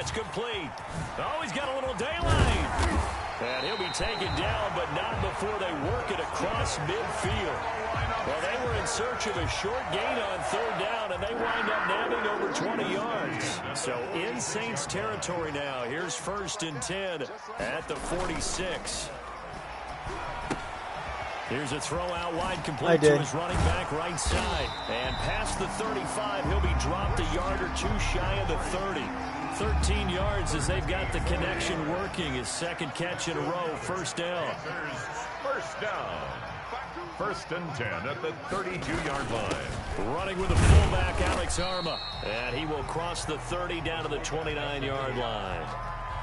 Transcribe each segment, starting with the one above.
That's complete. Oh, he's got a little daylight. And he'll be taken down, but not before they work it across midfield. Well, they were in search of a short gain on third down, and they wind up nabbing over 20 yards. So in Saints territory now. Here's 1st and 10 at the 46. Here's a throw out wide, complete to his running back right side. And past the 35, he'll be dropped a yard or two shy of the 30. 13 yards as they've got the connection working. His second catch in a row, first down. First down. 1st and 10 at the 32-yard line. Running with the fullback, Alex Arma. And he will cross the 30 down to the 29-yard line.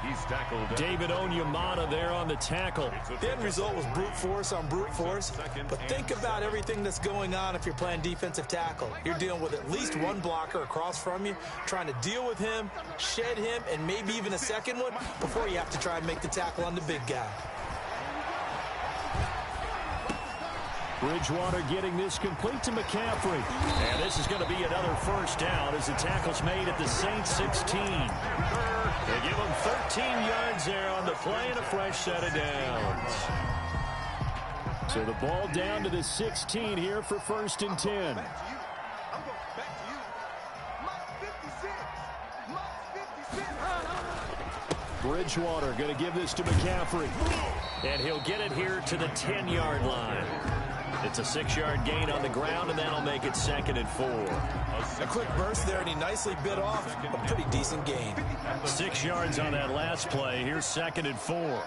He's tackled. David Onyemata there on the tackle. The end result was brute force on brute force. But think about everything that's going on if you're playing defensive tackle. You're dealing with at least one blocker across from you, trying to deal with him, shed him, and maybe even a second one before you have to try and make the tackle on the big guy. Bridgewater getting this complete to McCaffrey. And this is going to be another first down as the tackle's made at the Saints 16. They give him 13 yards there on the play and a fresh set of downs. So the ball down to the 16 here for 1st and 10. Bridgewater going to give this to McCaffrey. And he'll get it here to the 10-yard line. It's a 6-yard gain on the ground, and that'll make it 2nd and 4. A quick burst there, and he nicely bit off a pretty decent gain. 6 yards on that last play. Here's 2nd and 4.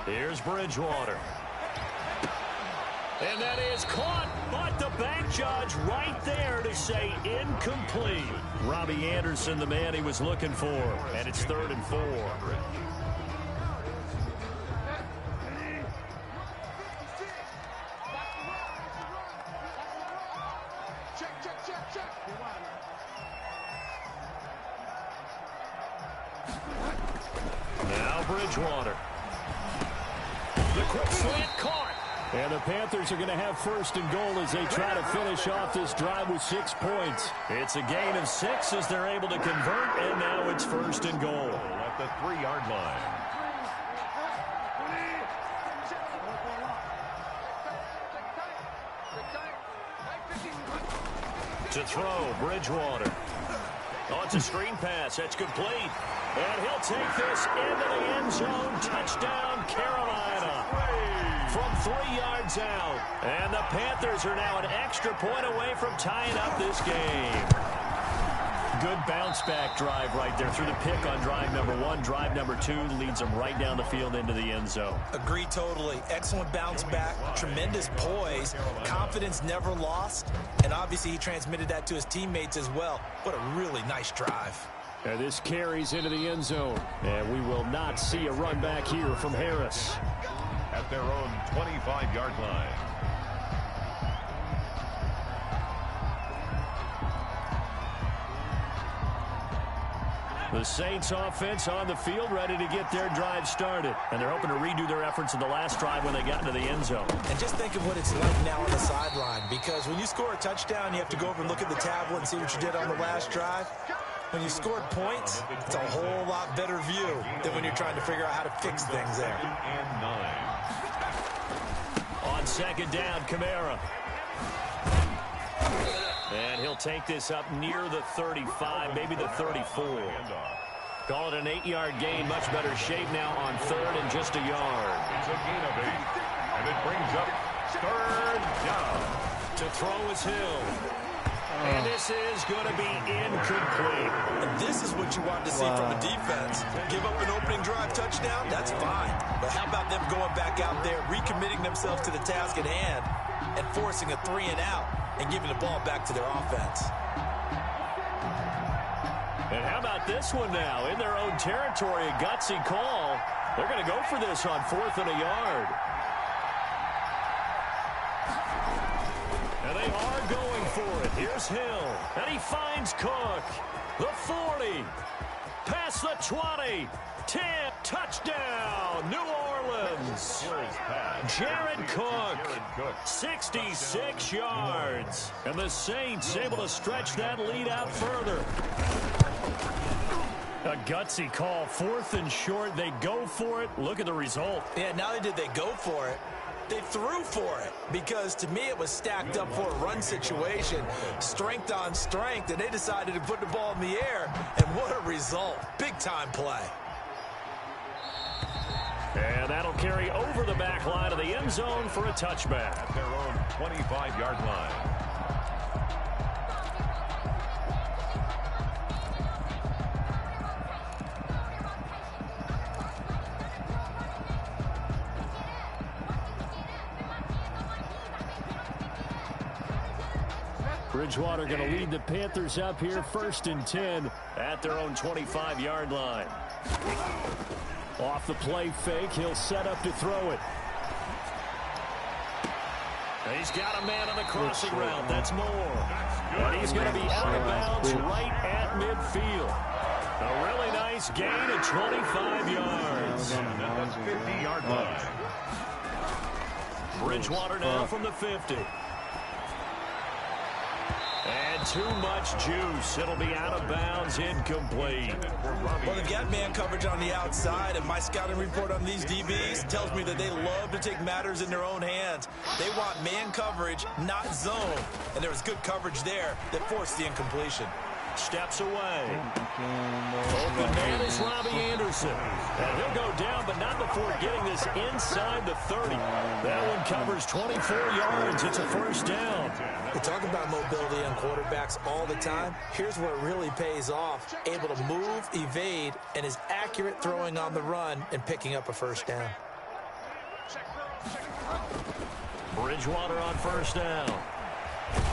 Here's Bridgewater. And that is caught, but the back judge right there to say incomplete. Robbie Anderson, the man he was looking for, and it's 3rd and 4. Now Bridgewater. The quick slant caught. And the Panthers are going to have 1st and goal as they try to finish off this drive with 6 points. It's a gain of 6 as they're able to convert, and now it's 1st and goal. At the 3-yard line. To throw, Bridgewater. Oh, it's a screen pass. That's complete. And he'll take this into the end zone. Touchdown, Carolina. From 3 yards out. And the Panthers are now an extra point away from tying up this game. Good bounce-back drive right there through the pick on drive number 1. Drive number 2 leads them right down the field into the end zone. Agree totally. Excellent bounce back. Tremendous poise. Confidence never lost. And obviously he transmitted that to his teammates as well. What a really nice drive. And this carries into the end zone. And we will not see a run back here from Harris. At their own 25-yard line. The Saints offense on the field ready to get their drive started. And they're hoping to redo their efforts in the last drive when they got into the end zone. And just think of what it's like now on the sideline. Because when you score a touchdown, you have to go over and look at the tablet and see what you did on the last drive. When you scored points, it's a whole lot better view than when you're trying to figure out how to fix things there. On 2nd down, Kamara. And he'll take this up near the 35, maybe the 34. Call it an 8-yard gain. Much better shape now on 3rd and just a yard. It's a gain of 8, and it brings up 3rd down. To throw is Hill. And this is going to be incomplete. And this is what you want to see from a defense. Give up an opening drive touchdown, that's fine. But how about them going back out there, recommitting themselves to the task at hand, and forcing a 3 and out, and giving the ball back to their offense. And how about this one now? In their own territory, a gutsy call. They're going to go for this on 4th and a yard. And they are going for it. Here's Hill. And he finds Cook. The 40. Past the 20. 10. Touchdown, New Orleans. Jared Cook, 66 yards. And the Saints able to stretch that lead out further. A gutsy call, 4th and short. They go for it. Look at the result. Yeah, not only did they go for it, they threw for it, because to me it was stacked up for a run situation, strength on strength, and they decided to put the ball in the air, and what a result. Big-time play. And that'll carry over the back line of the end zone for a touchback. At their own 25-yard line. Bridgewater going to lead the Panthers up here, 1st and 10 at their own 25-yard line. Off the play fake, he'll set up to throw it. He's got a man on the crossing route. That's Moore. And he's going to be out of bounds right at midfield. A really nice gain of 25 yards. At the 50-yard line. Bridgewater now from the 50. And too much juice. It'll be out of bounds, incomplete. Well, they've got man coverage on the outside, and my scouting report on these DBs tells me that they love to take matters in their own hands. They want man coverage, not zone. And there was good coverage there that forced the incompletion. Steps away. Open man is Robbie Anderson. And he'll go down, but not before getting this inside the 30. That one covers 24 yards. It's a 1st down. We talk about mobility on quarterbacks all the time. Here's where it really pays off. Able to move, evade, and is accurate throwing on the run and picking up a 1st down. Bridgewater on 1st down.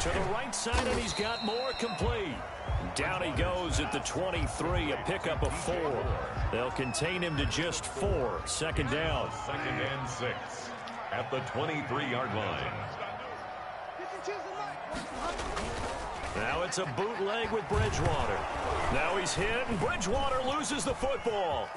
To the right side, and he's got more, complete. Down he goes at the 23, a pickup of 4. They'll contain him to just 4. 2nd down. 2nd and 6 at the 23-yard line. Now it's a bootleg with Bridgewater. Now he's hit, and Bridgewater loses the football.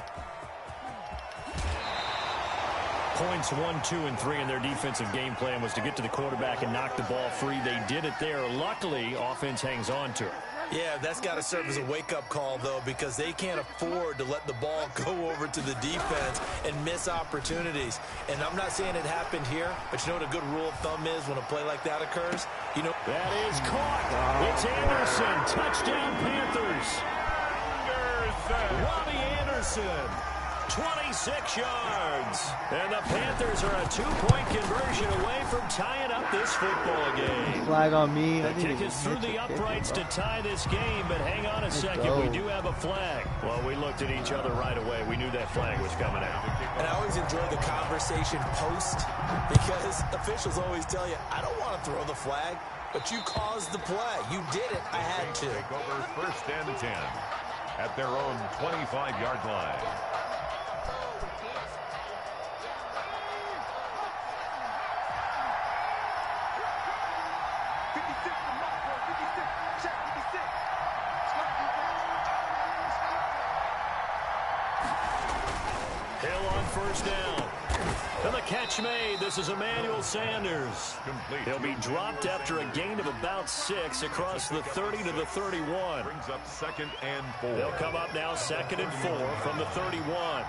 Points 1, 2, and 3 in their defensive game plan was to get to the quarterback and knock the ball free. They did it there. Luckily, offense hangs on to it. Yeah, that's got to serve as a wake-up call, though, because they can't afford to let the ball go over to the defense and miss opportunities. And I'm not saying it happened here, but you know what a good rule of thumb is when a play like that occurs? You know, that is caught. It's Anderson. Touchdown, Panthers. Robbie Anderson. 26 yards. And the Panthers are a 2-point conversion away from tying up this football game. Flag on me. The kick is through the uprights to tie this game, but hang on a second. We do have a flag. Well, we looked at each other right away. We knew that flag was coming out. And I always enjoy the conversation post, because officials always tell you, I don't want to throw the flag, but you caused the play. You did it. I had to. Take over 1st and 10 at their own 25-yard line. Hill on 1st down. And the catch made. This is Emmanuel Sanders. Complete. He'll be dropped after a gain of about 6 across the 30 to the 31. Brings up 2nd and 4. They'll come up now 2nd and 4 from the 31.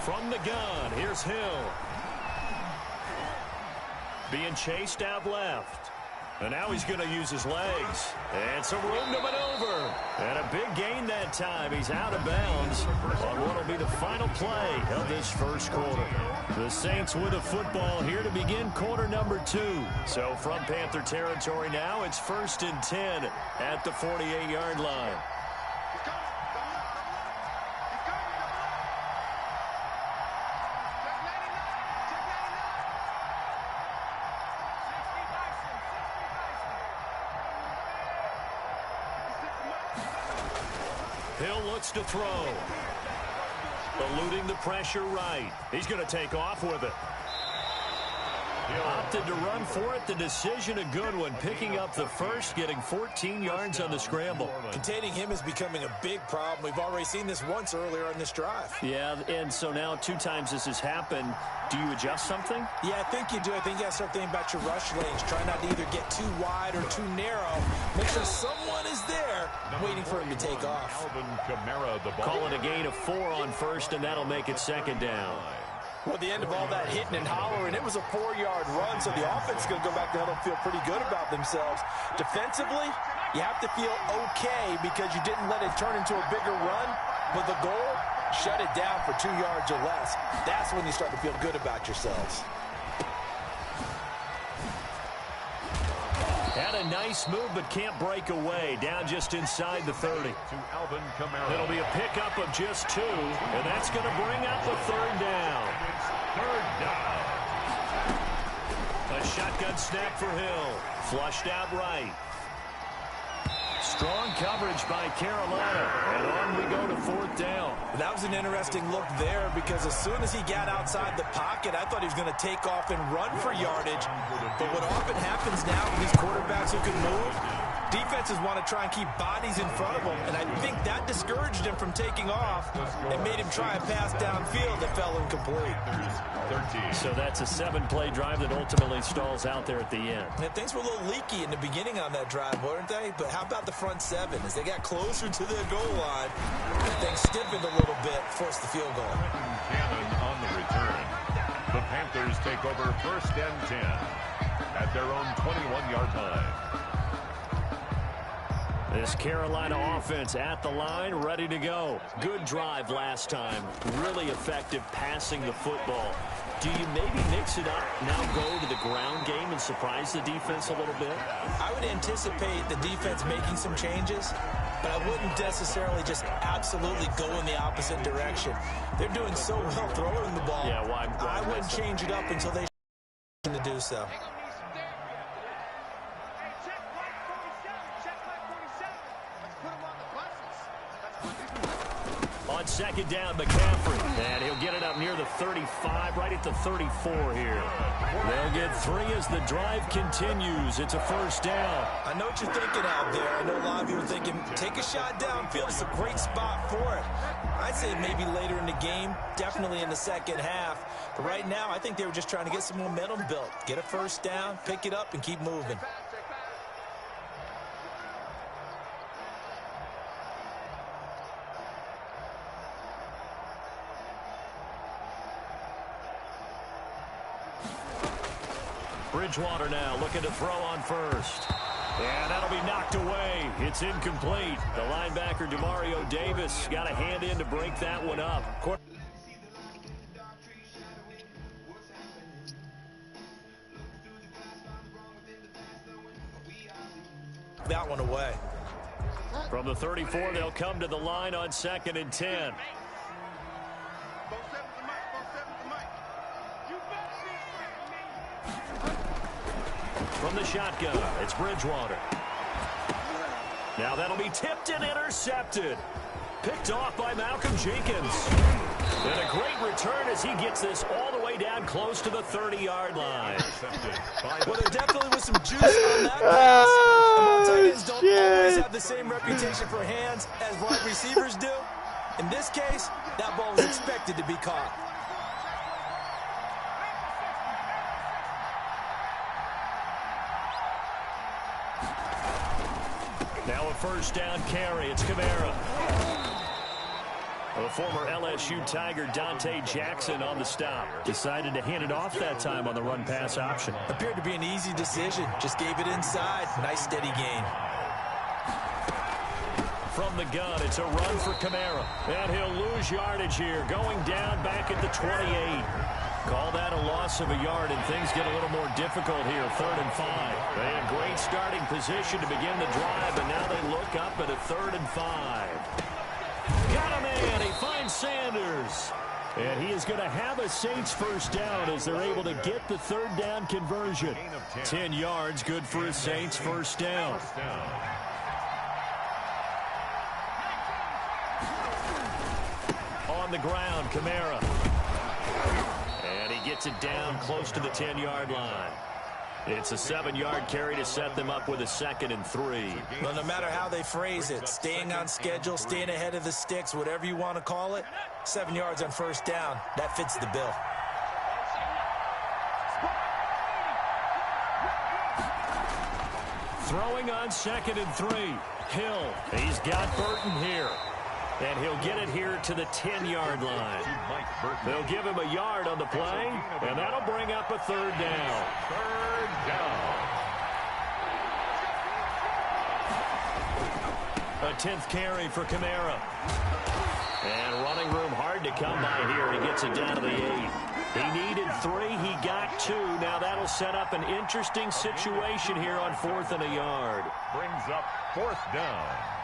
From the gun, here's Hill. Being chased out left. And now he's going to use his legs. And some room to maneuver. And a big gain that time. He's out of bounds on what will be the final play of this 1st quarter. The Saints with a football here to begin quarter number 2. So from Panther territory now, it's 1st and 10 at the 48-yard line. Hill looks to throw. Eluding the pressure right. He's going to take off with it. Opted to run for it. The decision a good one. Picking up the first, getting 14 yards on the scramble. Containing him is becoming a big problem. We've already seen this once earlier on this drive. Yeah, and so now 2 times this has happened. Do you adjust something? Yeah, I think you do. I think you got to start thinking about your rush lanes. Try not to either get too wide or too narrow. Make sure someone is there waiting for him to take off. Call it a gain of 4 on first, and that'll make it second down. Well, at the end of all that hitting and hollering, it was a 4-yard run, so the offense is going to go back to huddle and feel pretty good about themselves. Defensively, you have to feel okay because you didn't let it turn into a bigger run, but the goal, shut it down for 2 yards or less. That's when you start to feel good about yourselves. Had a nice move, but can't break away. Down just inside the 30. It'll be a pickup of just 2, and that's going to bring up a third down. A shotgun snap for Hill. Flushed out right. Strong coverage by Carolina, and on we go to 4th down. That was an interesting look there because as soon as he got outside the pocket, I thought he was going to take off and run for yardage. But what often happens now with these quarterbacks who can move, defenses want to try and keep bodies in front of them, and I think that discouraged him from taking off and made him try a pass downfield that fell incomplete. So that's a 7-play drive that ultimately stalls out there at the end. And things were a little leaky in the beginning on that drive, weren't they? But how about the front 7? As they got closer to the goal line, things stiffened a little bit, forced the field goal. Cannon on the return. The Panthers take over 1st and 10 at their own 21-yard line. This Carolina offense at the line, ready to go. Good drive last time. Really effective passing the football. Do you maybe mix it up, now go to the ground game and surprise the defense a little bit? I would anticipate the defense making some changes, but I wouldn't necessarily just absolutely go in the opposite direction. They're doing so well throwing the ball. Yeah, why I wouldn't change it up until they to do so. On 2nd down, McCaffrey. And he'll get it up near the 35, right at the 34 here. They'll get 3 as the drive continues. It's a 1st down. I know what you're thinking out there. I know a lot of you are thinking, take a shot downfield. It's a great spot for it. I'd say maybe later in the game, definitely in the second half. But right now, I think they were just trying to get some momentum built. Get a 1st down, pick it up, and keep moving. Bridgewater now looking to throw on first. And that'll be knocked away. It's incomplete. The linebacker, Demario Davis, got a hand in to break that one up. That one away. From the 34, they'll come to the line on 2nd and 10. From the shotgun, it's Bridgewater. Now that'll be tipped and intercepted. Picked off by Malcolm Jenkins. And a great return as he gets this all the way down close to the 30-yard line. Well, there definitely was some juice on that pass. Tight ends don't always have the same reputation for hands as wide receivers do. In this case, that ball was expected to be caught. Now a 1st down carry. It's Kamara. The former LSU Tiger Dante Jackson on the stop. Decided to hand it off that time on the run-pass option. Appeared to be an easy decision. Just gave it inside. Nice steady gain. From the gun, it's a run for Kamara. And he'll lose yardage here. Going down back at the 28. Call that a loss of a yard, and things get a little more difficult here. 3rd and 5. They had great starting position to begin the drive, and now they look up at a 3rd and 5. Got a man. He finds Sanders. And he is going to have a Saints 1st down as they're able to get the 3rd down conversion. 10 yards, good for a Saints 1st down. on the ground, Kamara. And he gets it down close to the 10-yard line. It's a 7-yard carry to set them up with a 2nd and 3. Well, no matter how they phrase it, staying on schedule, staying ahead of the sticks, whatever you want to call it, 7 yards on first down, that fits the bill. Throwing on 2nd and 3. Hill, he's got Burton here. And he'll get it here to the 10-yard line. They'll give him a yard on the play, and that'll bring up a 3rd down. 3rd down. A 10th carry for Kamara. And running room hard to come by here. He gets it down to the 8. He needed 3. He got 2. Now that'll set up an interesting situation here on 4th and a yard. Brings up 4th down.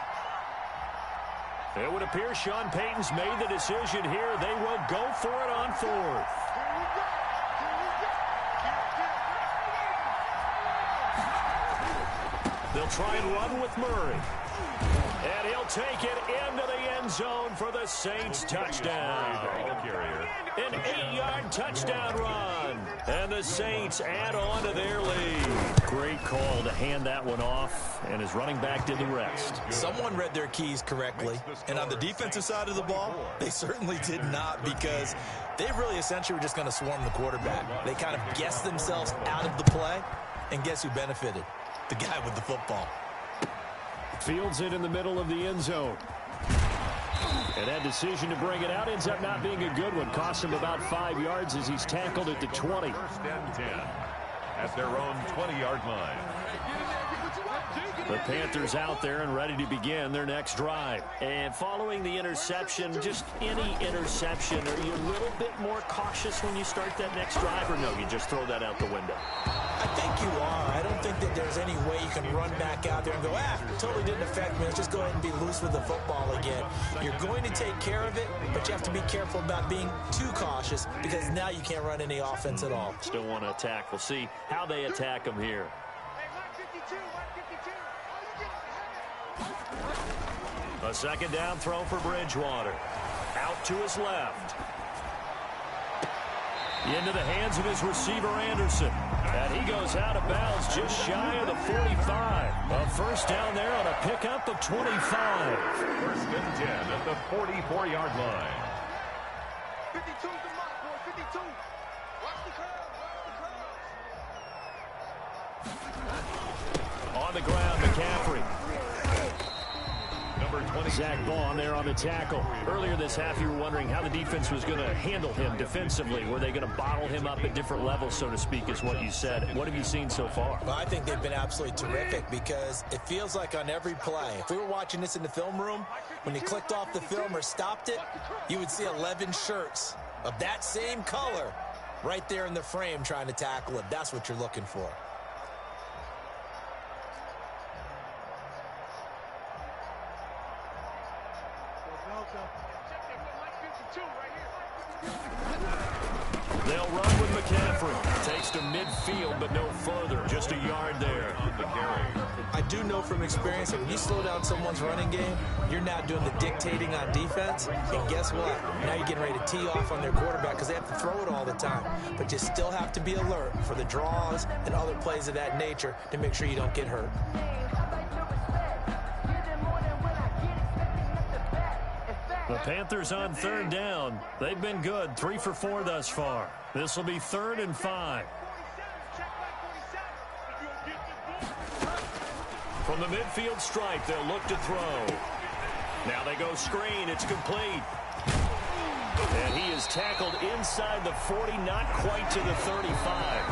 It would appear Sean Payton's made the decision here. They will go for it on 4th. They'll try and run with Murray. And he'll take it into the end zone for the Saints touchdown. An 8-yard touchdown run. And the Saints add on to their lead. Great call to hand that one off. And his running back did the rest. Someone read their keys correctly. And on the defensive side of the ball, they certainly did not, because they really essentially were just going to swarm the quarterback. They kind of guessed themselves out of the play. And guess who benefited? The guy with the football. Fields it in the middle of the end zone. And that decision to bring it out ends up not being a good one. Cost him about 5 yards as he's tackled at the 20. 1st and 10 at their own 20-yard line. The Panthers out there and ready to begin their next drive. And following the interception, just any interception, are you a little bit more cautious when you start that next drive, or no, you just throw that out the window? I think you are. I don't think that there's any way you can run back out there and go, totally didn't affect me. Let's just go ahead and be loose with the football again. You're going to take care of it, but you have to be careful about being too cautious, because now you can't run any offense at all. Still want to attack. We'll see how they attack them here. A 2nd down throw for Bridgewater. Out to his left. Into the hands of his receiver, Anderson. And he goes out of bounds just shy of the 45. A 1st down there on a pickup of 25. 1st and 10 at the 44-yard line. 52's the mark, boy. 52. Watch the curve. On the ground, McCaffrey. Number 20. Zach Vaughn there on the tackle. Earlier this half, you were wondering how the defense was going to handle him defensively. Were they going to bottle him up at different levels, so to speak, is what you said. What have you seen so far? Well, I think they've been absolutely terrific, because it feels like on every play, if we were watching this in the film room, when you clicked off the film or stopped it, you would see 11 shirts of that same color right there in the frame trying to tackle it. That's what you're looking for. They'll run with McCaffrey. Takes to midfield, but no further. Just a yard there. I do know from experience that when you slow down someone's running game, you're now doing the dictating on defense. And guess what? Now you're getting ready to tee off on their quarterback, because they have to throw it all the time. But you still have to be alert for the draws and other plays of that nature to make sure you don't get hurt. The Panthers on 3rd down. They've been good. 3 for 4 thus far. This will be 3rd and 5. From the midfield stripe, they'll look to throw. Now they go screen. It's complete. And he is tackled inside the 40, not quite to the 35.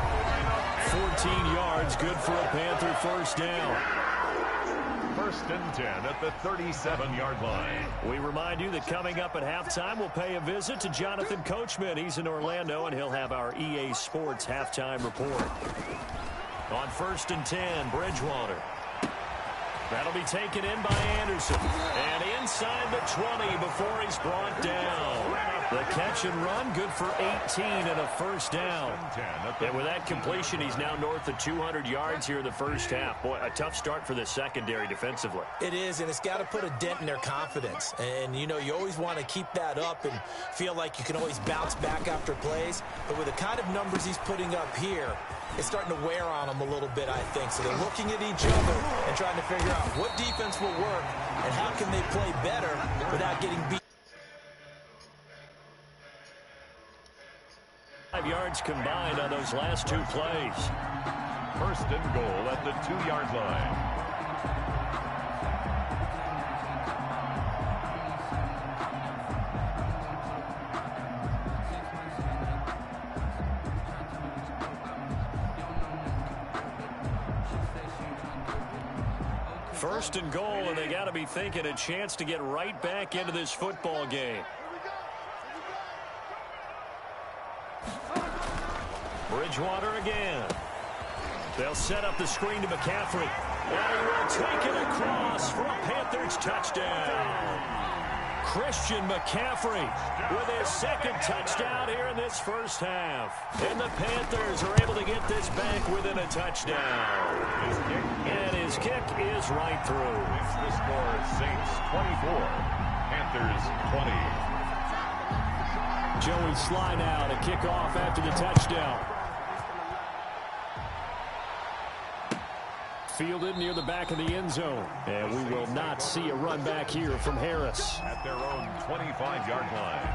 14 yards, good for a Panther 1st down. 1st and 10 at the 37-yard line. We remind you that coming up at halftime, we'll pay a visit to Jonathan Coachman. He's in Orlando, and he'll have our EA Sports halftime report. On 1st and 10, Bridgewater. That'll be taken in by Anderson. And inside the 20 before he's brought down. The catch and run, good for 18 and a first down. And with that completion, he's now north of 200 yards here in the first half. Boy, a tough start for the secondary defensively. It is, and it's got to put a dent in their confidence. And, you know, you always want to keep that up and feel like you can always bounce back after plays. But with the kind of numbers he's putting up here, it's starting to wear on them a little bit, I think. So they're looking at each other and trying to figure out what defense will work and how can they play better without getting beat. 5 yards combined on those last two plays. First and goal at the 2-yard line. First and goal, and they got to be thinking a chance to get right back into this football game. Bridgewater again. They'll set up the screen to McCaffrey. And he will take it across for a Panthers touchdown. Christian McCaffrey with his second touchdown here in this first half. And the Panthers are able to get this back within a touchdown. And his kick is right through. The score, Saints 24, Panthers 20. Joey Sly now to kick off after the touchdown. Fielded near the back of the end zone. And we will not see a run back here from Harris. At their own 25-yard line.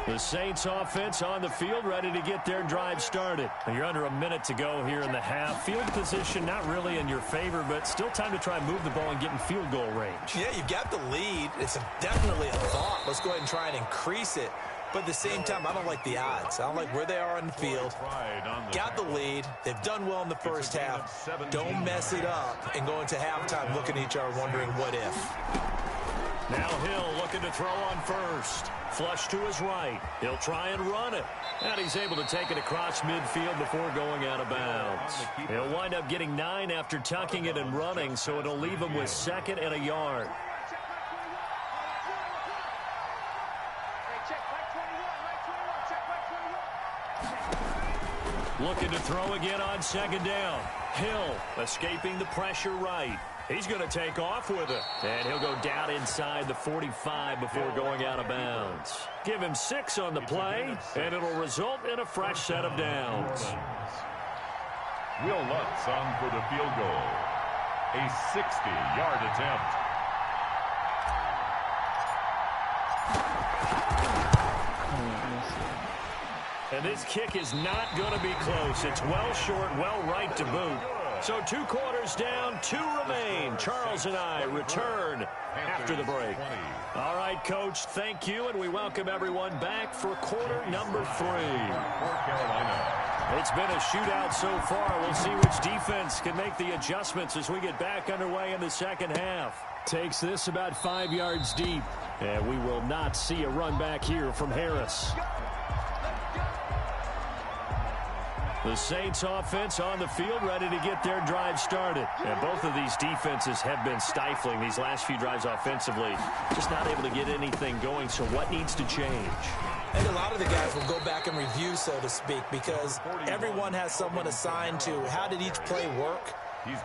The Saints offense on the field, ready to get their drive started. You're under a minute to go here in the half. Field position not really in your favor, but still time to try and move the ball and get in field goal range. Yeah, you've got the lead. It's definitely a thought. Let's go ahead and try and increase it. But at the same time, I don't like the odds. I don't like where they are on the field. Got the lead. They've done well in the first half. Don't mess it up and go into halftime looking at each other wondering what if. Now Hill looking to throw on first. Flush to his right. He'll try and run it. And he's able to take it across midfield before going out of bounds. He'll wind up getting 9 after tucking it and running, so it'll leave him with 2nd and a yard. Looking to throw again on 2nd down. Hill escaping the pressure right. He's going to take off with it. And he'll go down inside the 45 before going out of bounds. Give him 6 on the play, and it'll result in a fresh set of downs. Will Lutz on for the field goal. A 60-yard attempt. And this kick is not going to be close. It's well short, well right to boot. So 2 quarters down, 2 remain. Charles and I return after the break. All right, Coach, thank you, and we welcome everyone back for quarter number 3. It's been a shootout so far. We'll see which defense can make the adjustments as we get back underway in the second half. Takes this about 5 yards deep, and we will not see a run back here from Harris. The Saints offense on the field ready to get their drive started. And both of these defenses have been stifling these last few drives offensively. Just not able to get anything going, so what needs to change? And a lot of the guys will go back and review, so to speak, because everyone has someone assigned to how did each play work.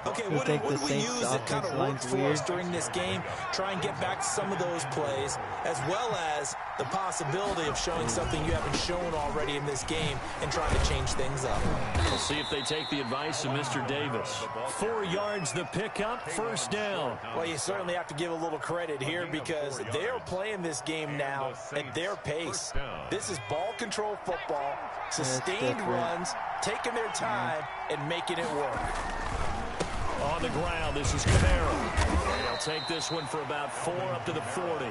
Okay, what did we use that kind of worked for us during this game? Try and get back to some of those plays, as well as the possibility of showing something you haven't shown already in this game and trying to change things up. We'll see if they take the advice of Mr. Davis. 4 yards the pickup, first down. Well, you certainly have to give a little credit here because they're playing this game now at their pace. This is ball control football, sustained runs, taking their time, and making it work. On the ground, this is Kamara. They'll take this one for about 4 up to the 40.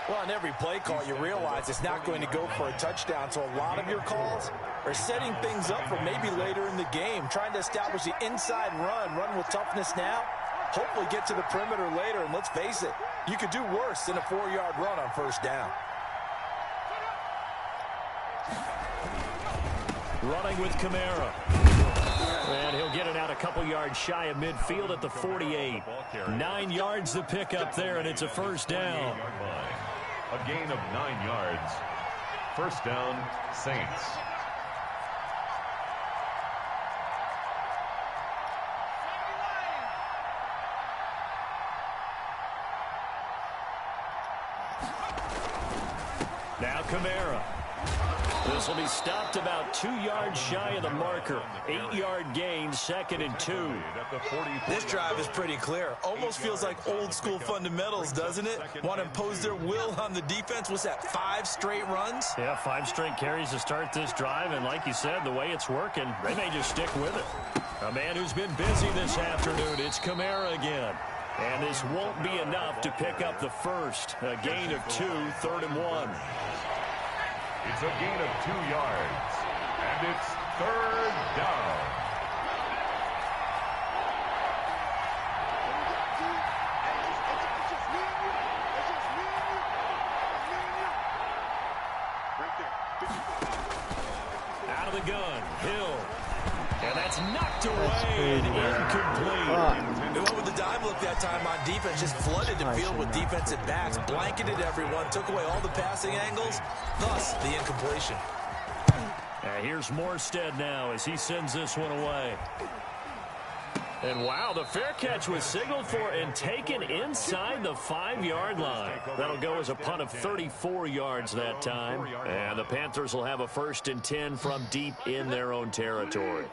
Well, on every play call, you realize it's not going to go for a touchdown, so a lot of your calls are setting things up for maybe later in the game, trying to establish the inside run with toughness now, hopefully get to the perimeter later, and let's face it, you could do worse than a 4-yard run on first down. Running with Kamara. And he'll get it out about a couple yards shy of midfield at the 48. 9 yards to pick up there, and it's a first down. A gain of 9 yards. First down, Saints. Now Kamara. This will be stopped about 2 yards shy of the marker. 8-yard gain, 2nd and 2. This drive is pretty clear. Almost feels like old school fundamentals, doesn't it? Want to impose their will on the defense. What's that, 5 straight runs? Yeah, 5 straight carries to start this drive. And like you said, the way it's working, they may just stick with it. A man who's been busy this afternoon, it's Kamara again. And this won't be enough to pick up the first. A gain of 2, 3rd and 1. It's a gain of 2 yards, and it's 3rd down. Out of the gun, Hill. And that's knocked away and incomplete. They went with the dive look that time on defense, just flooded the field with defensive backs, blanketed everyone, took away all the passing angles, thus the incompletion. Here's Morstead now as he sends this one away. And wow, the fair catch was signaled for and taken inside the 5-yard line. That'll go as a punt of 34 yards that time. And the Panthers will have a 1st and 10 from deep in their own territory.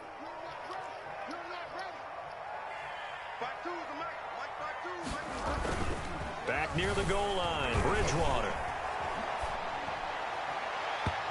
Back near the goal line, Bridgewater.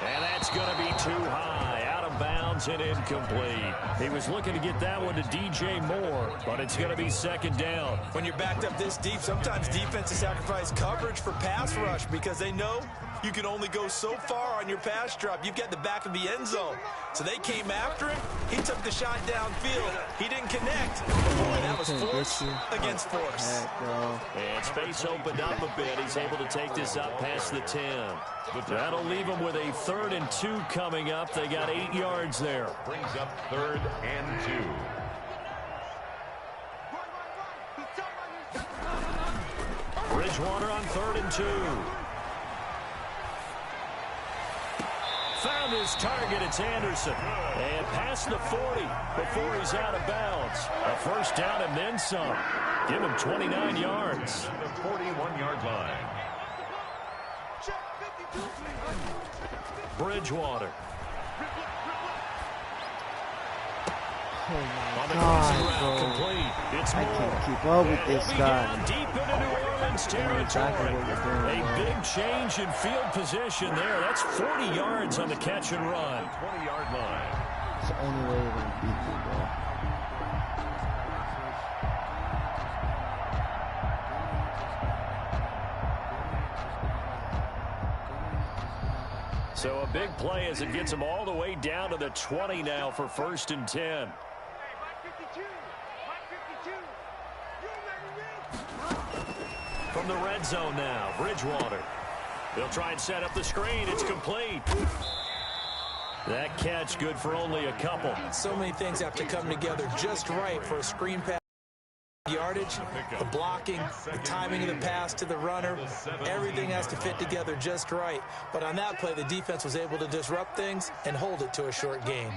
And that's going to be too high, out of bounds and incomplete. He was looking to get that one to DJ Moore, but it's going to be 2nd down. When you're backed up this deep, sometimes defenses sacrifice coverage for pass rush because they know you can only go so far on your pass drop. You've got the back of the end zone. So they came after him. He took the shot downfield. He didn't connect. Boy, that was force against force. And space opened up a bit. He's able to take this up past the 10. That'll leave them with a 3rd and 2 coming up. They got 8 yards there. Brings up 3rd and 2. Bridgewater on 3rd and 2. Found his target. It's Anderson. And past the 40 before he's out of bounds. A first down and then some. Give him 29 yards. The 41-yard line. Bridgewater. Oh my God, bro. Complete. It's I can't keep up with this guy. Deep into New Orleans territory. A big change in field position there. That's 40 yards on the catch and run. 20-yard line. It's the only way we're going to beat you, bro. So a big play as it gets them all the way down to the 20 now for 1st and 10. From the red zone now, Bridgewater. They'll try and set up the screen. It's complete. That catch good for only a couple. So many things have to come together just right for a screen pass. Yardage, the blocking, the timing of the pass to the runner, everything has to fit together just right. But on that play, the defense was able to disrupt things and hold it to a short gain.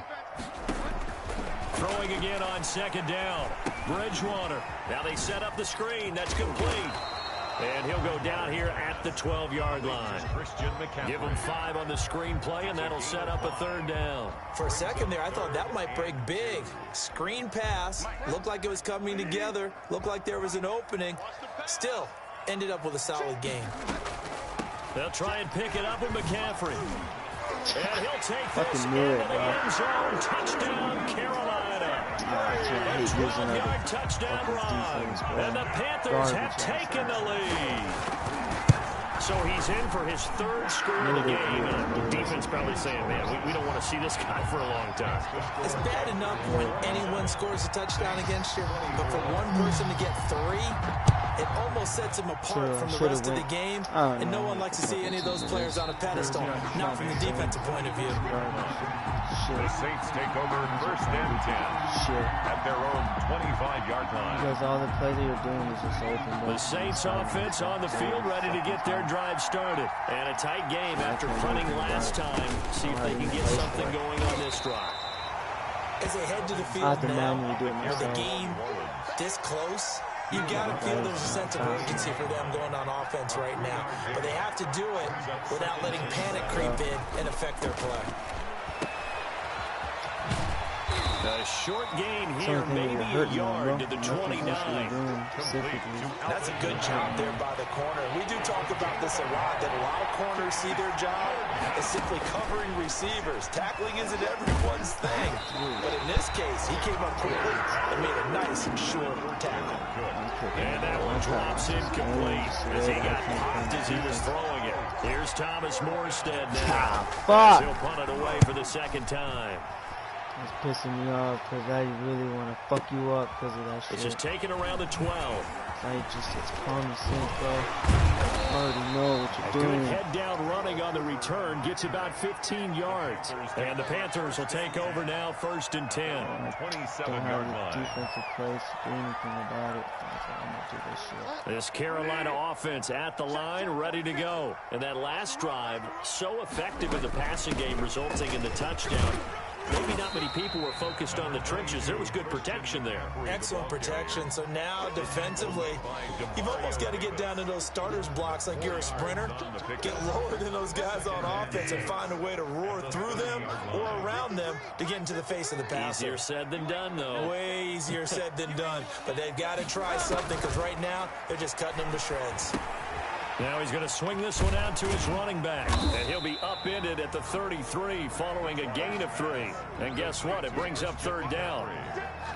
Throwing again on 2nd down. Bridgewater. Now they set up the screen. That's complete. And he'll go down here at the 12-yard line. Give him 5 on the screenplay, and that'll set up a 3rd down. For a second there, I thought that might break big. Screen pass, looked like it was coming together, looked like there was an opening. Still, ended up with a solid gain. They'll try and pick it up with McCaffrey. And he'll take this Fucking knew it, into the bro. end zone. Touchdown, Carolina. A 12-yard touchdown run. And the Panthers have taken the lead. So he's in for his 3rd score of the game. The defense probably saying, man, we don't want to see this guy for a long time. It's bad enough when anyone scores a touchdown against you, but for one person to get 3, It almost sets him apart from the rest of the game, and no one likes to see any of those players on a pedestal, not from the defensive point of view. The Saints take over first and 10 at their own 25-yard line. Because all the play that you're doing is just open. The Saints offense on the field ready to get their drive started. And a tight game after punting last time. See if they can get something going on this drive. As they head to the field now, with the game this close, you got to feel there's a sense of urgency for them going on offense right now. But they have to do it without letting panic creep in and affect their play. A short gain here, maybe a yard to the 29. That's a good job there by the corner. We do talk about this a lot, that a lot of corners see their job as simply covering receivers. Tackling isn't everyone's thing. But in this case, he came up quickly and made a nice and short tackle. And that one drops incomplete as he got popped as he was throwing it. Here's Thomas Morstead now. As he'll punt it away for the second time. It's pissing me off because I really want to fuck you up because of that shit. It's just taken around the 12. It's common sense, bro. I already know what you're doing. Good head down running on the return. Gets about 15 yards. And the Panthers will take over now, first and 10. 27-yard line. Defensive plays to do anything about it. I'm going to do this shit. This Carolina offense at the line, ready to go. And that last drive, so effective in the passing game, resulting in the touchdown. Maybe not many people were focused on the trenches. There was good protection there. Excellent protection. So now, defensively, you've almost got to get down to those starters blocks like you're a sprinter. Get lower than those guys on offense and find a way to roar through them or around them to get into the face of the passer. Easier said than done, though. Way easier said than done. But they've got to try something because right now, they're just cutting them to shreds. Now he's going to swing this one out to his running back. And he'll be upended at the 33 following a gain of 3. And guess what? It brings up third down.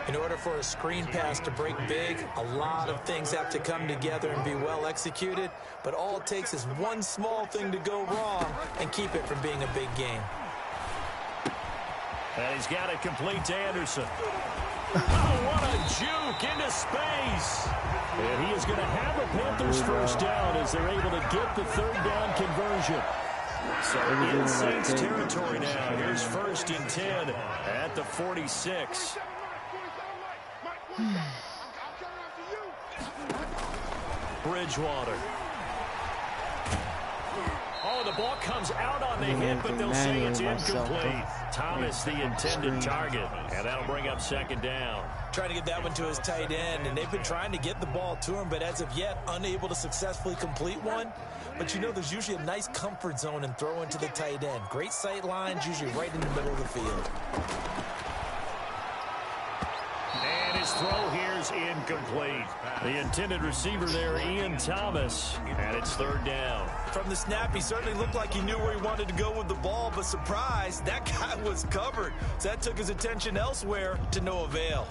In order for a screen pass to break big, a lot of things have to come together and be well executed. But all it takes is one small thing to go wrong and keep it from being a big game. And he's got it complete to Anderson. Oh, what a juke into space. And he is going to have the Panthers first down as they're able to get the third down conversion. So in Saints territory now. Here's first and 10 at the 46. Bridgewater. Oh, the ball comes out on the hit, but they'll say it's incomplete. Thomas, the intended target, and that'll bring up second down. Trying to get that one to his tight end, and they've been trying to get the ball to him, but as of yet, unable to successfully complete one. But you know, there's usually a nice comfort zone in throwing to the tight end. Great sight lines, usually right in the middle of the field. And his throw here's incomplete. The intended receiver there, Ian Thomas, and it's third down. From the snap, he certainly looked like he knew where he wanted to go with the ball, but surprise, that guy was covered. So that took his attention elsewhere to no avail.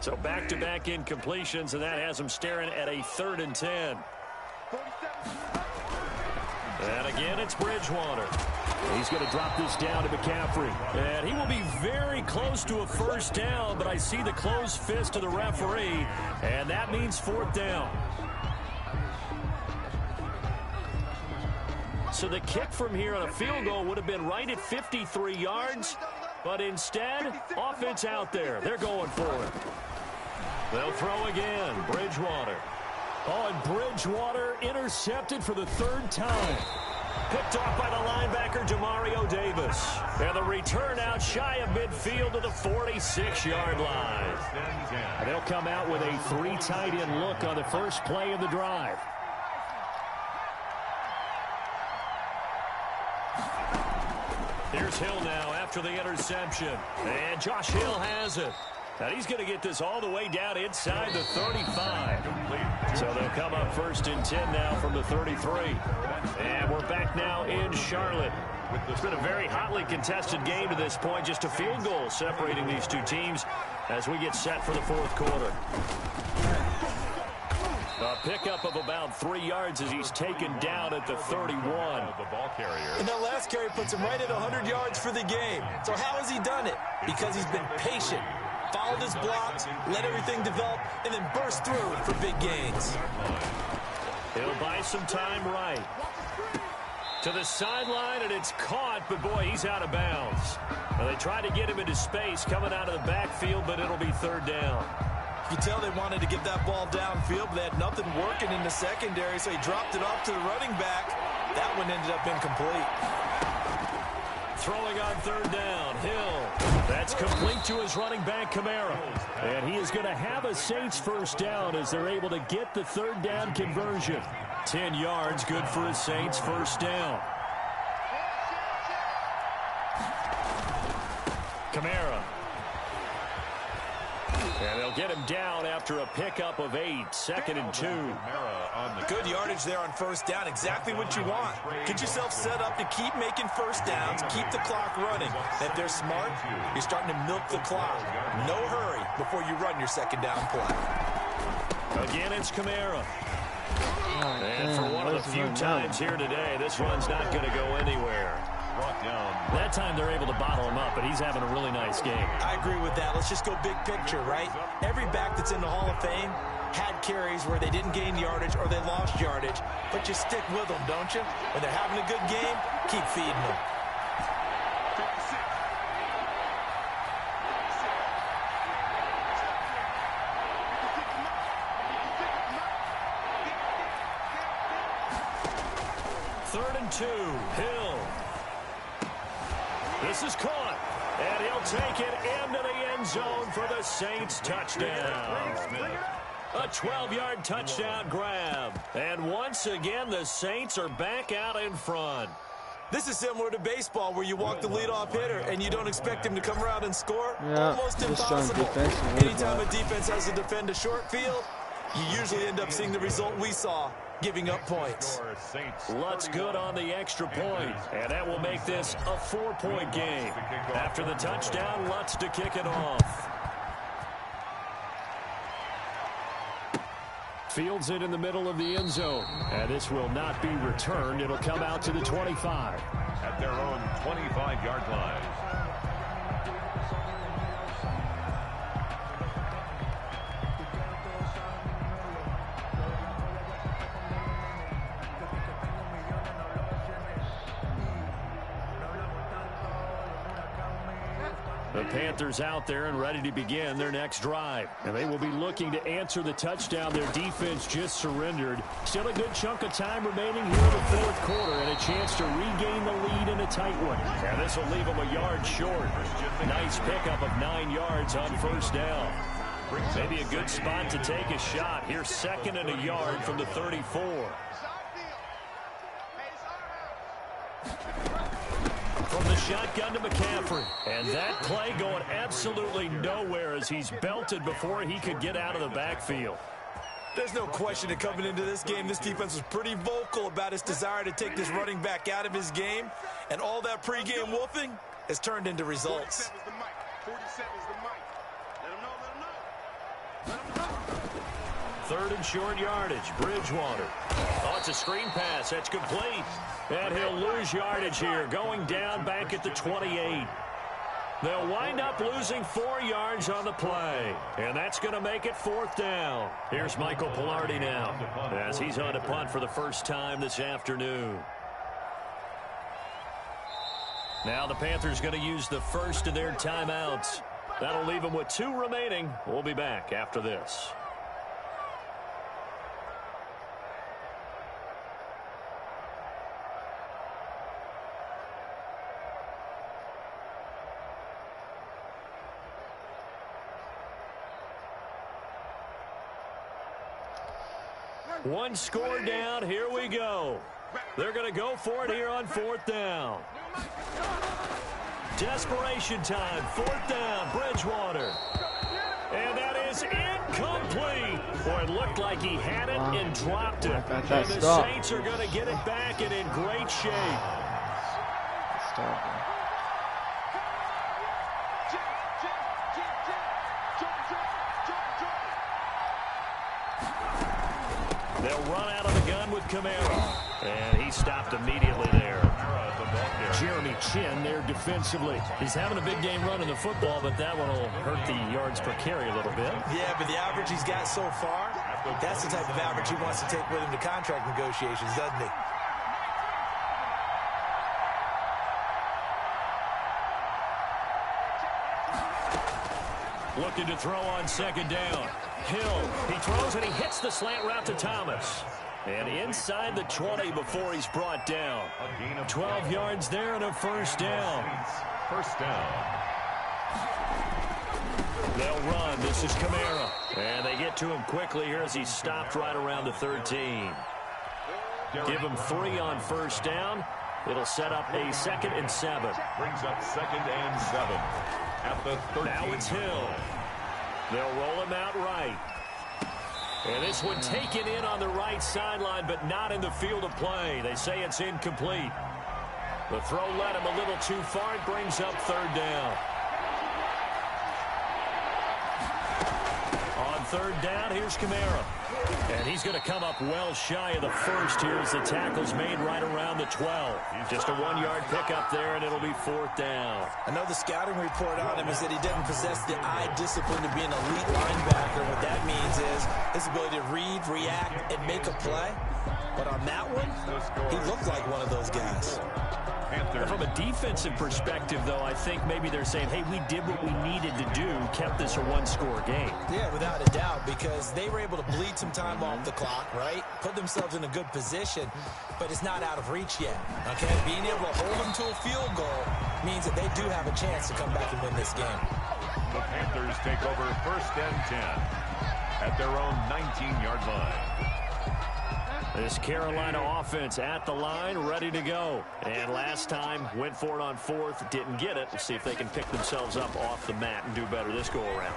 So back-to-back incompletions, and that has him staring at a third and 10. And again, it's Bridgewater. He's going to drop this down to McCaffrey. And he will be very close to a first down, but I see the closed fist of the referee, and that means fourth down. So the kick from here on a field goal would have been right at 53 yards, but instead, offense out there. They're going for it. They'll throw again. Bridgewater. Oh, and Bridgewater intercepted for the third time. Picked off by the linebacker, Demario Davis. And the return out shy of midfield to the 46-yard line. And they'll come out with a 3 tight end look on the first play of the drive. Here's Hill now after the interception. And Josh Hill has it. And he's going to get this all the way down inside the 35. So they'll come up first and 10 now from the 33. And we're back now in Charlotte. It's been a very hotly contested game to this point. Just a field goal separating these two teams as we get set for the fourth quarter. A pickup of about 3 yards as he's taken down at the 31. The ball carrier. And that last carry puts him right at 100 yards for the game. So how has he done it? Because he's been patient. followed his blocks, let everything develop, and then burst through for big gains. He'll buy some time right. To the sideline, and it's caught, but boy, he's out of bounds. Well, they tried to get him into space coming out of the backfield, but it'll be third down. You can tell they wanted to get that ball downfield, but they had nothing working in the secondary, so he dropped it off to the running back. That one ended up incomplete. Throwing on third down, Hill. That's complete to his running back, Kamara. And he is going to have a Saints first down as they're able to get the third down conversion. 10 yards, good for a Saints first down. Kamara. And they'll get him down after a pickup of 8, 2nd and 2. Good yardage there on first down, exactly what you want. Get yourself set up to keep making first downs, keep the clock running. If they're smart, you're starting to milk the clock. No hurry before you run your second down play. Again, it's Kamara. And for one of the few times here today, this run's not going to go anywhere. That time they're able to bottle him up, but he's having a really nice game. I agree with that. Let's just go big picture, right? Every back that's in the Hall of Fame had carries where they didn't gain yardage or they lost yardage, but you stick with them, don't you? When they're having a good game, keep feeding them. Third and 2, Hill. This is caught, and he'll take it into the end zone for the Saints touchdown. A 12-yard touchdown grab. And once again, the Saints are back out in front. This is similar to baseball where you walk the leadoff hitter and you don't expect him to come around and score. Yeah, almost impossible. Anytime a defense has to defend a short field, you usually end up seeing the result we saw, giving up points. Lutz good on the extra point, and that will make this a 4-point game. After the touchdown, Lutz to kick it off. Fields it in the middle of the end zone, and this will not be returned. It'll come out to the 25. At their own 25-yard line. The Panthers out there and ready to begin their next drive. And they will be looking to answer the touchdown their defense just surrendered. Still a good chunk of time remaining here in the fourth quarter and a chance to regain the lead in a tight one. And this will leave them a yard short. Nice pickup of 9 yards on first down. Maybe a good spot to take a shot. Here's 2nd and a yard from the 34. From the shotgun to McCaffrey. And that play going absolutely nowhere as he's belted before he could get out of the backfield. There's no question that coming into this game, this defense was pretty vocal about its desire to take this running back out of his game. And all that pregame wolfing has turned into results. 47's the mic. Let him know, let him know. Third and short yardage, Bridgewater. Oh, it's a screen pass. That's complete. And he'll lose yardage here, going down back at the 28. They'll wind up losing 4 yards on the play. And that's going to make it 4th down. Here's Michael Pilardi now, as he's on to punt for the first time this afternoon. Now the Panthers going to use the first of their timeouts. That'll leave them with 2 remaining. We'll be back after this. One score down. Here we go. They're going to go for it here on 4th down. Desperation time. 4th down. Bridgewater. And that is incomplete. Boy, it looked like he had it and dropped it. And the Saints are going to get it back and in great shape. They'll run out of the gun with Kamara. And he stopped immediately there. Jeremy Chin there defensively. He's having a big game running the football, but that one will hurt the yards per carry a little bit. Yeah, but the average he's got so far, that's the type of average he wants to take with him to contract negotiations, doesn't he? Looking to throw on second down. Hill, he throws and he hits the slant route to Thomas. And inside the 20 before he's brought down. 12 yards there and a first down. First down. They'll run. This is Kamara. And they get to him quickly here as he's stopped right around the 13. Give him 3 on first down. It'll set up a 2nd and 7. Brings up 2nd and 7 at the 13. Now it's Hill. They'll roll him out right. And this one taken in on the right sideline, but not in the field of play. They say it's incomplete. The throw led him a little too far. It brings up 3rd down. On 3rd down, here's Kamara. And he's going to come up well shy of the first here as the tackle's made right around the 12. Just a 1-yard pickup there, and it'll be 4th down. I know the scouting report on him is that he doesn't possess the eye discipline to be an elite linebacker. What that means is his ability to read, react, and make a play. But on that one, he looked like one of those guys. From a defensive perspective, though, I think maybe they're saying, hey, we did what we needed to do, kept this a 1-score game. Yeah, without a doubt, because they were able to bleed some time off the clock, right? Put themselves in a good position, but it's not out of reach yet, okay? Being able to hold them to a field goal means that they do have a chance to come back and win this game. The Panthers take over 1st and 10 at their own 19-yard line. This Carolina offense at the line, ready to go. And last time, went for it on 4th, didn't get it. We'll see if they can pick themselves up off the mat and do better this go-around.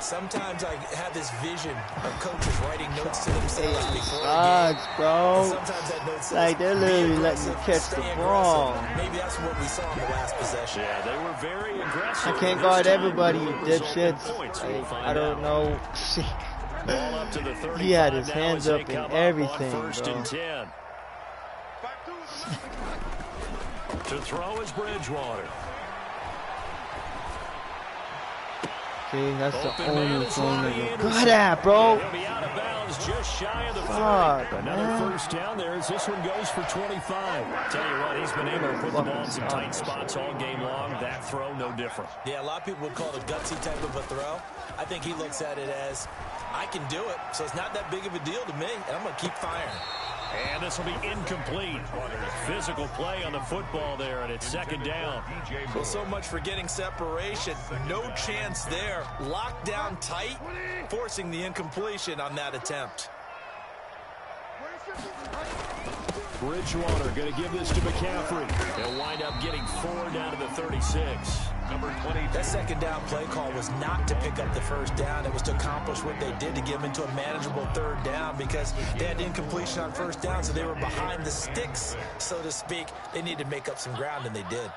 Sometimes I have this vision of coaches writing notes to themselves before a game. Bro. Sometimes that note says, like, they're literally letting you catch the ball. Maybe that's what we saw in the last possession. Yeah, they were very aggressive. I can't guard everybody, you dipshits. Like, I don't know. Ball up to the 35. He had his hands up and everything, First bro. and 10. To throw is Bridgewater. See, that's Open the only man, thing it's that Robbie you're Anderson. good at, bro. He'll be out of bounds just shy of the 30. Fuck, Another man. first down there as this one goes for 25. Tell you what, he's been able to put the ball in some tight spots all game long. That throw, no different. Yeah, a lot of people would call it a gutsy type of a throw. I think he looks at it as, I can do it, so it's not that big of a deal to me, and I'm going to keep firing. And this will be incomplete. Physical play on the football there, and it's 2nd down. Well, so much for getting separation. No chance there. Locked down tight, forcing the incompletion on that attempt. Bridgewater going to give this to McCaffrey. They'll wind up getting 4 down to the 36. Number 20. That 2nd down play call was not to pick up the first down. It was to accomplish what they did to get them into a manageable 3rd down because they had incompletion on first down, so they were behind the sticks, so to speak. They needed to make up some ground, and they did.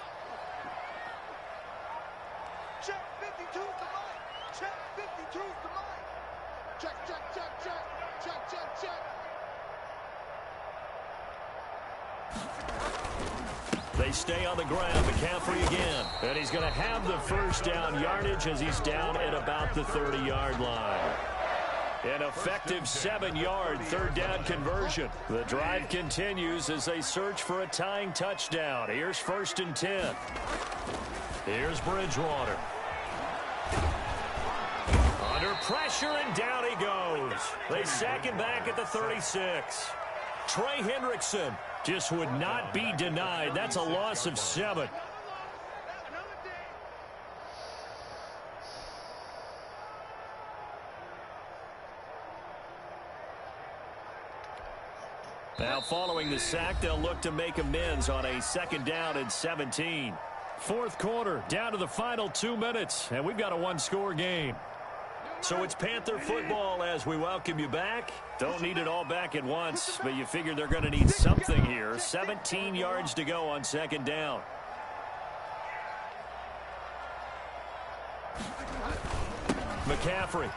Check 52's the mic. Check 52's the mic. Check, check, check, check. Check, check, check. They stay on the ground. McCaffrey again. And he's going to have the first down yardage as he's down at about the 30-yard line. An effective 7-yard 3rd down conversion. The drive continues as they search for a tying touchdown. Here's 1st and 10. Here's Bridgewater. Under pressure, and down he goes. They sack him back at the 36. Trey Hendrickson just would not be denied. That's a loss of 7. Now following the sack, they'll look to make amends on a 2nd down and 17. 4th quarter, down to the final 2 minutes, and we've got a 1-score game. So it's Panther football as we welcome you back. Don't need it all back at once, but you figure they're going to need something here. 17 yards to go on 2nd down. McCaffrey.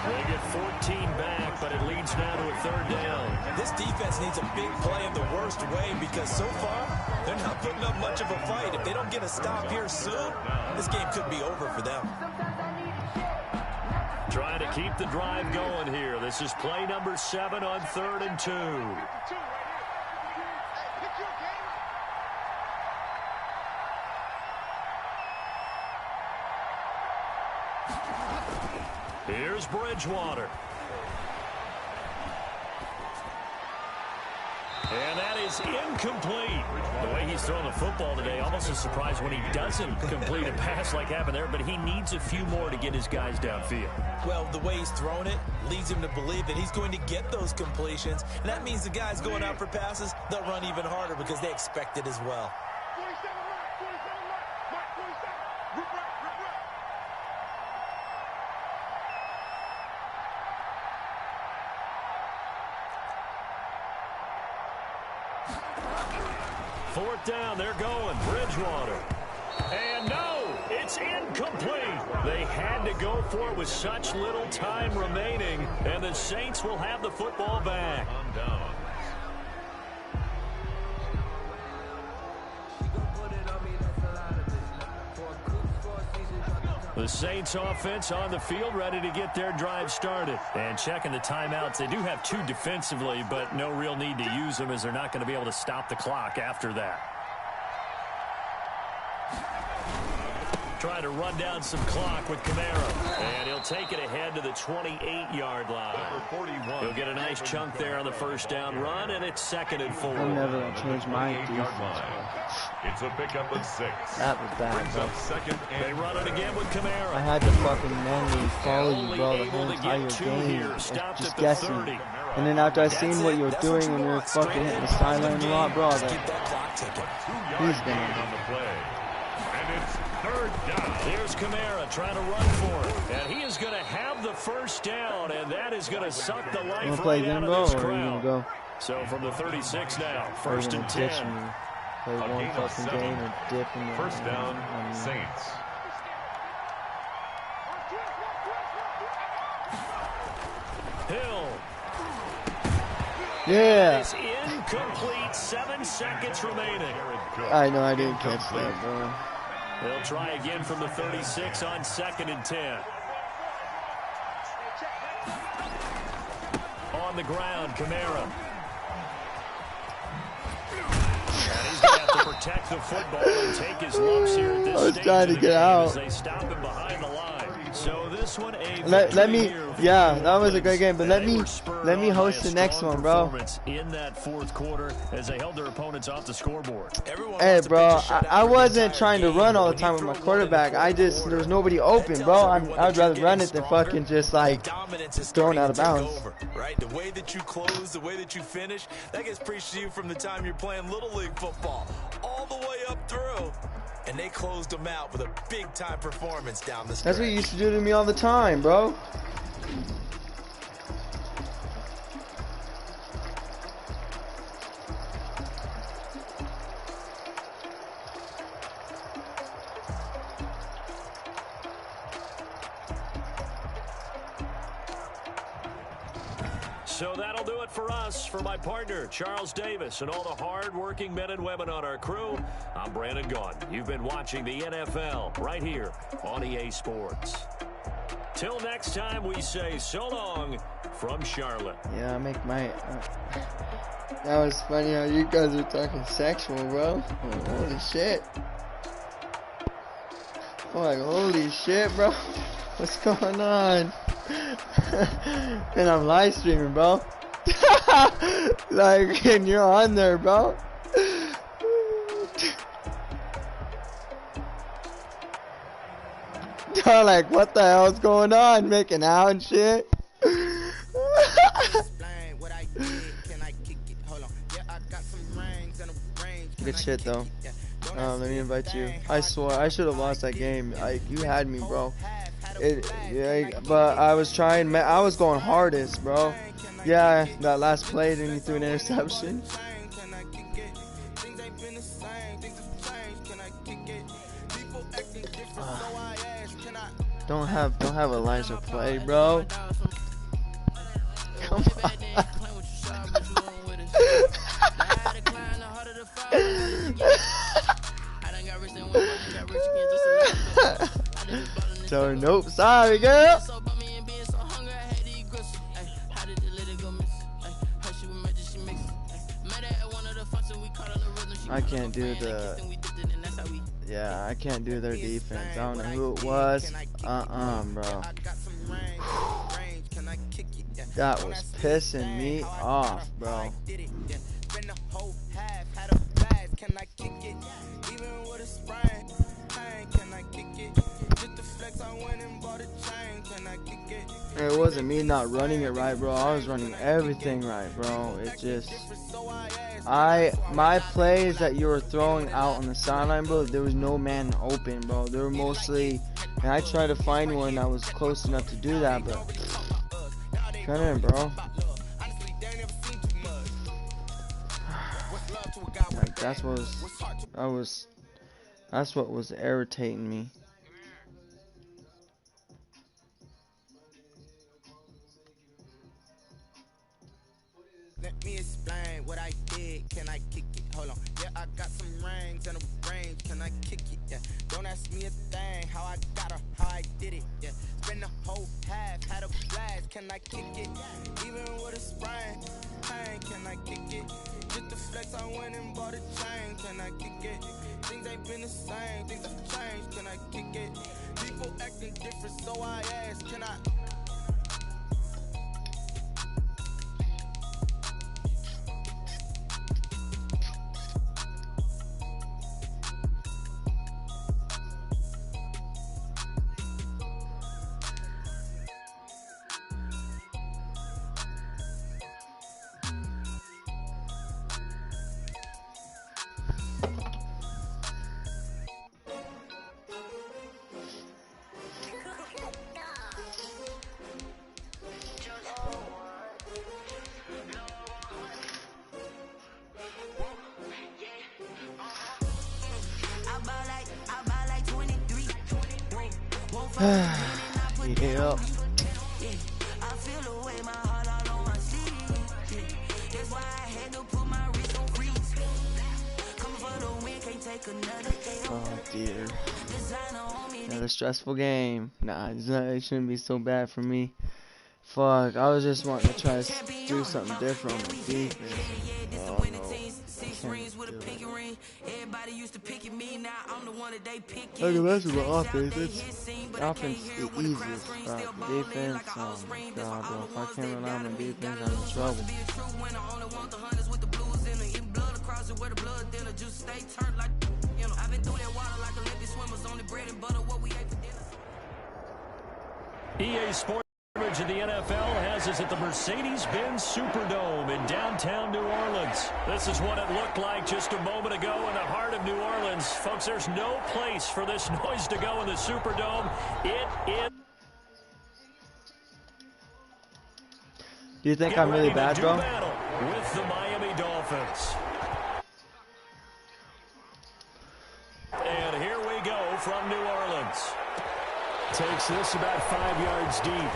They get 14 back, but it leads now to a 3rd down. This defense needs a big play in the worst way because so far, they're not putting up much of a fight. If they don't get a stop here soon, this game could be over for them. Trying to keep the drive going here. This is play number 7 on 3rd and 2. Here's Bridgewater. And that is incomplete. The way he's throwing the football today, almost a surprise when he doesn't complete a pass like happened there, but he needs a few more to get his guys downfield. Well, the way he's thrown it leads him to believe that he's going to get those completions, and that means the guys going out for passes, they'll run even harder because they expect it as well. 47 right, 47 right, Mark 47. Rip right. Fourth down, they're going. Bridgewater. And no, it's incomplete. They had to go for it with such little time remaining, and the Saints will have the football back. On down. The Saints offense on the field, ready to get their drive started. And checking the timeouts. They do have 2 defensively, but no real need to use them as they're not going to be able to stop the clock after that. Trying to run down some clock with Kamara. And he'll take it ahead to the 28-yard line. Number 41. He'll get a nice chunk there on the first down run, and it's 2nd and 4. I'm never going to change my defense. It's a pickup of 6. That was bad, Brings bro. up 2nd and They run it again with Kamara. I had to fucking manually follow you, bro, the whole Only able to entire get 2 game. here. And Stopped just at the guessing. 30. And then after I That's seen it. what you were That's doing what when you were want. fucking Straight hitting the ahead. sideline a lot, bro, Just that keep that clock ticking. 2 He's yards gonna- gain on the play. And it's 3rd down. Here's Kamara trying to run for it. And he is going to have the first down, and that is going to suck the you life want to play right out again, of bro, this or are you crowd. going to go? So from the 36 now, Or are you 1st going and to ditch 10. me? Play A one gain of fucking 7. game or dip in the... 1st down, I mean, Saints. Hill Yeah! is incomplete. 7 seconds remaining. I know I didn't catch that, bro. They'll try again from the 36 on 2nd and 10. On the ground, Kamara. And he's going to have to protect the football and take his lumps here at this I was stage trying of to the get game out. as they stop him behind the line. So this one, a Let me, victory here for yeah, the that was a great game, but Ravens. let me They were spurred on host by a the next strong one, bro. performance in that 4th quarter as they held their opponents off the scoreboard. Everyone Hey, wants to bro, pitch a shutout I for the wasn't entire trying to game, run all but the time when with you my throw one in the quarterback. fourth There quarter, was nobody that open, tells bro. everyone that I'd you're rather getting run it than stronger. fucking just, The like, dominance is thrown starting out of to take bounds. over, right? The way that you close, the way that you finish, that gets preached to you from the time you're playing Little League football all the way up through. And they closed them out with a big-time performance down the stretch. That's what you used to do to me all the time, bro. So that'll do it for us. For my partner, Charles Davis, and all the hard-working men and women on our crew, I'm Brandon Gaudin. You've been watching the NFL right here on EA Sports. Till next time, we say so long from Charlotte. Yeah, I make my... that was funny how you guys are talking sexual, bro. Holy shit. I'm like, holy shit, bro. What's going on? And I'm live streaming, bro. Like, and you're on there, bro. I'm like, what the hell's going on? Making out and shit. Good shit, though. Let me invite you. I swore I should have lost that game. You had me, bro. Yeah, but I was trying. I was going hardest, bro. Yeah, that last play, then you threw an interception. Don't have Elijah play, bro. So nope, sorry girl. I can't do the. Yeah, I can't do their defense. I don't know who it was. Bro. That was pissing me off, bro. It wasn't me not running it right, bro. I was running everything right, bro. It just, my plays that you were throwing out on the sideline, bro, there was no man open, bro. They were mostly, and I tried to find one that was close enough to do that, but couldn't, bro. Like, that's what was irritating me. Let me explain what I did. Can I kick it? Hold on. Yeah, I got some rings and a range. Can I kick it? Yeah. Don't ask me a thing. How I got her, how I did it. Yeah. Spend the whole half, had a blast. Can I kick it? Even with a sprain. Pain, can I kick it? Just the flex, I went and bought a chain. Can I kick it? Things ain't been the same. Things have changed. Can I kick it? People acting different, so I ask, can I? Yep. Oh dear. Another stressful game. Nah, it shouldn't be so bad for me. Fuck, I was just wanting to try to do something different on the defense. Oh no. Look at this is the offense. Offense is the easiest. Defense, oh my god, bro. If I can't rely on the defense, I'm in trouble. EA Sports coverage of the NFL has us at the Mercedes-Benz Superdome in downtown New Orleans. This is what it looked like just a moment ago in the heart of New Orleans. Folks, there's no place for this noise to go in the Superdome. It is. Do you think I'm really bad, bro? With the Miami Dolphins. And here we go from New Orleans. Takes this about 5 yards deep.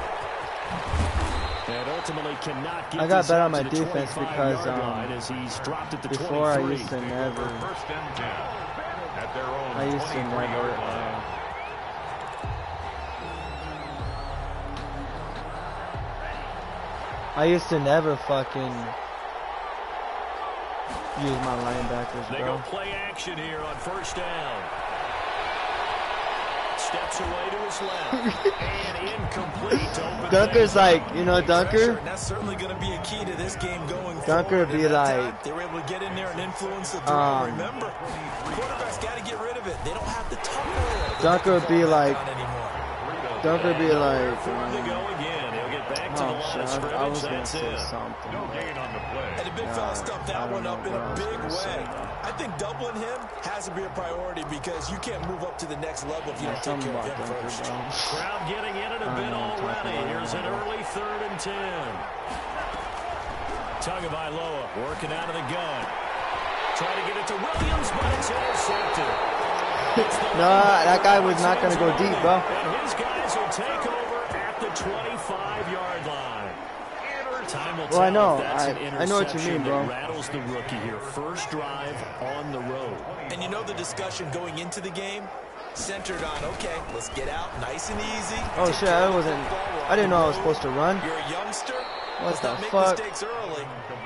And ultimately cannot get. I got better on my defense because as he's dropped it to before 23. I used to never. First and 10 at their own I used to 23-yard never. line. I used to never fucking use my linebackers, They bro. go play action here on first down. Steps away to his left. And incomplete to open Dunker's things like, up. you know, Dunker. And that's certainly going to be a key to this game going Dunker forward. would be like, They were able to get in there and influence the throw. Remember, quarterbacks got to get rid of it. They don't have the tough. Dunker would be like, Dunker would be like, Forward to go again. He'll get back to the oh line shit, of I scrimmage. was gonna That's say it. something. No gain on the play. And the big fella stuffed that one up in a big way. I think doubling him has to be a priority because you can't move up to the next level if you don't take care of him first. Crowd getting in it a bit already. Here's an early 3rd and 10. Tagovailoa working out of the gun. Trying to get it to Williams, but it's intercepted. No, that guy was not gonna go deep, bro. And his guys will take over at the 25-yard line. Time will Well, I tell know. if that's an I know what you mean, interception bro. that rattles the rookie here. First drive on the road. And you know the discussion going into the game centered on, okay, let's get out nice and easy. Oh shit, I didn't know I was supposed to run. You're a youngster. What Let's the not make fuck? mistakes early.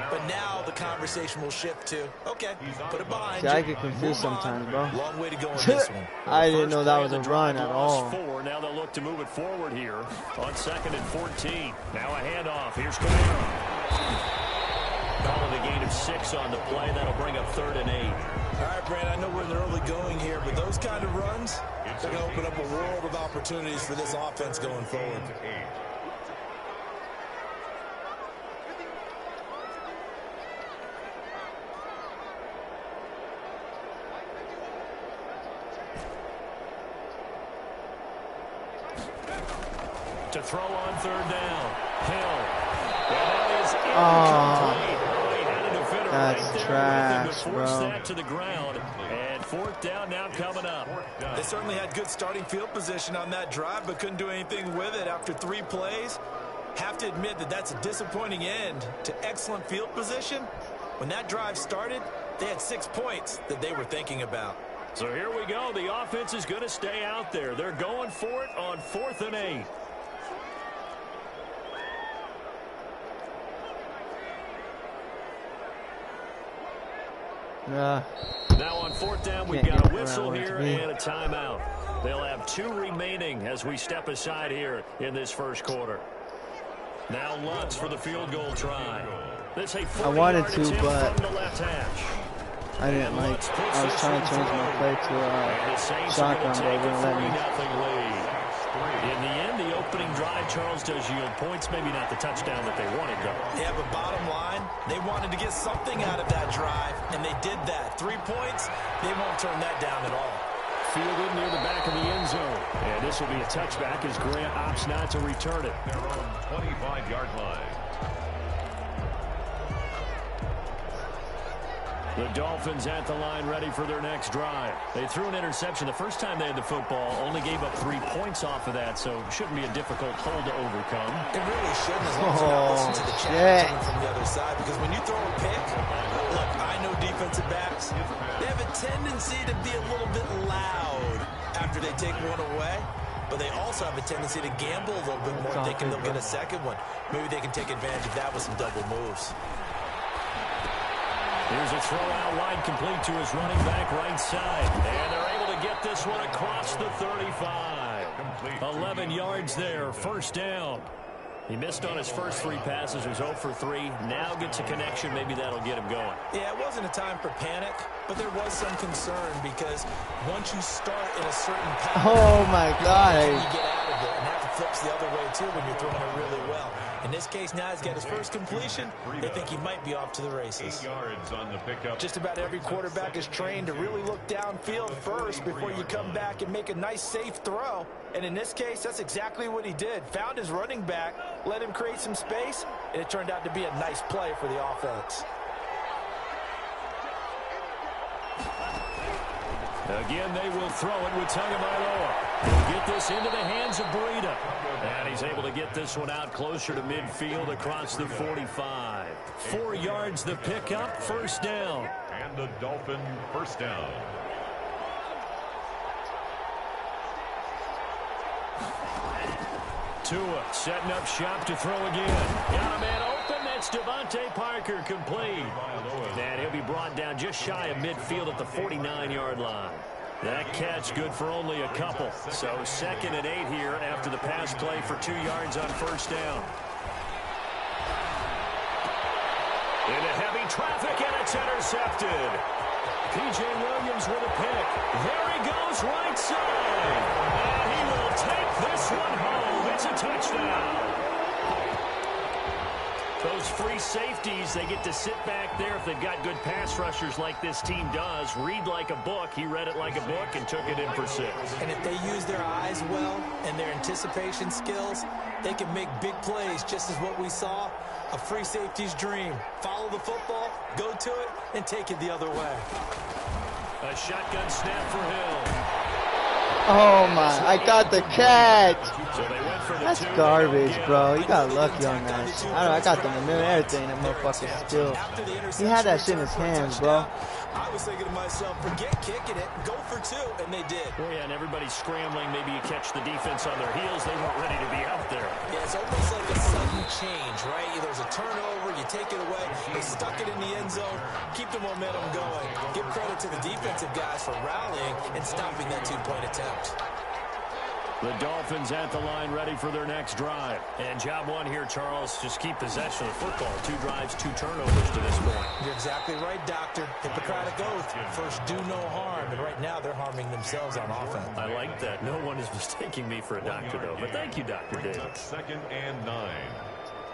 But now the conversation will shift to, okay, put it behind See, you. I get confused Move on. sometimes, bro. Long way to go on this one. I didn't know First that play was of a the run drive at lost all. 4. Now they'll look to move it forward here on 2nd and 14. Now a handoff. Here's Kamara. Calling a gain of 6 on the play. That'll bring up 3rd and 8. All right, Brand, I know we're in the early going here, but those kind of runs, they're going to open up a world of opportunities for this offense going forward. To throw on 3rd down. Hill. And that is incomplete. Oh, he had a defender That's right there trash, with him to force bro. that to the ground. And 4th down now coming up. They certainly had good starting field position on that drive, but couldn't do anything with it after 3 plays. Have to admit that that's a disappointing end to excellent field position. When that drive started, they had 6 points that they were thinking about. So here we go. The offense is going to stay out there. They're going for it on 4th and 8. Nah. Now on 4th down, we've Can't got get a whistle around here to me. and a timeout. They'll have 2 remaining as we step aside here in this first quarter. Now Lutz for the field goal try. This a 40-yard wanted to, attempt but from the left hash. I didn't like. I was trying to change my play to shotgun, but it wouldn't let me. lead. In the end, the opening drive, Charles, does yield points. Maybe not the touchdown that they wanted, though. Yeah, but bottom line, they wanted to get something out of that drive, and they did that. 3 points, they won't turn that down at all. Fielded near the back of the end zone. And this will be a touchback as Grant opts not to return it. Their own 25-yard line. The Dolphins at the line ready for their next drive. They threw an interception the first time they had the football, only gave up 3 points off of that, so it shouldn't be a difficult hole to overcome. It really shouldn't, as long as you're not listening to the challenge coming from the other side. Because when you throw a pick, look, I know defensive backs, they have a tendency to be a little bit loud after they take one away. But they also have a tendency to gamble a little bit more, thinking they'll get a second one. Maybe they can take advantage of that with some double moves. Here's a throw out wide, complete to his running back right side. And they're able to get this one across the 35. 11 yards there, first down. He missed on his first 3 passes, was 0 for 3. Now gets a connection, maybe that'll get him going. Yeah, it wasn't a time for panic, but there was some concern because once you start in a certain pattern, Oh my God. you get out of it, and that flips the other way too when you're throwing it really well. In this case, now he's got his first completion. They think he might be off to the races. 8 yards on the pickup. Just about every quarterback is trained to really look downfield first before you come back and make a nice, safe throw. And in this case, that's exactly what he did. Found his running back, let him create some space, and it turned out to be a nice play for the offense. Again, they will throw it with Tagovailoa. He'll get this into the hands of Breida. And he's able to get this one out closer to midfield across the 45. 4 yards the pickup, first down. And the Dolphin first down. Tua setting up shop to throw again. Got a man open. That's Devontae Parker, complete. And he'll be brought down just shy of midfield at the 49-yard line. That catch good for only a couple. So 2nd and 8 here after the pass play for 2 yards on first down. Into heavy traffic, and it's intercepted. P.J. Williams with a pick. There he goes, right side. And he will take this one home. It's a touchdown. Those free safeties, they get to sit back there if they've got good pass rushers like this team does. Read like a book. He read it like a book and took it in for 6. And if they use their eyes well and their anticipation skills, they can make big plays, just as what we saw. A free safety's dream. Follow the football, go to it, and take it the other way. A shotgun snap for Hill. Oh my, I got the catch. So they went for the That's two. garbage, bro. He got lucky on that. I got the momentum and everything. That motherfucker still. He had that shit in his hands, bro. I was thinking to myself, forget kicking it, go for two, and they did. Well, yeah, and everybody's scrambling. Maybe you catch the defense on their heels. They weren't ready to be out there. Yeah, it's almost like a sudden change, right? There's a turnover, you take it away, they stuck it in the end zone, keep the momentum going. Give credit to the defensive guys for rallying and stopping that two-point attempt. The Dolphins at the line, ready for their next drive. And job one here, Charles, just keep possession of the football. 2 drives, 2 turnovers to this point. You're exactly right, Doctor. Hippocratic oath. First, do no harm. And right now, they're harming themselves on offense. I like that. No one is mistaking me for a doctor, though. But thank you, Dr. Davis. 2nd and 9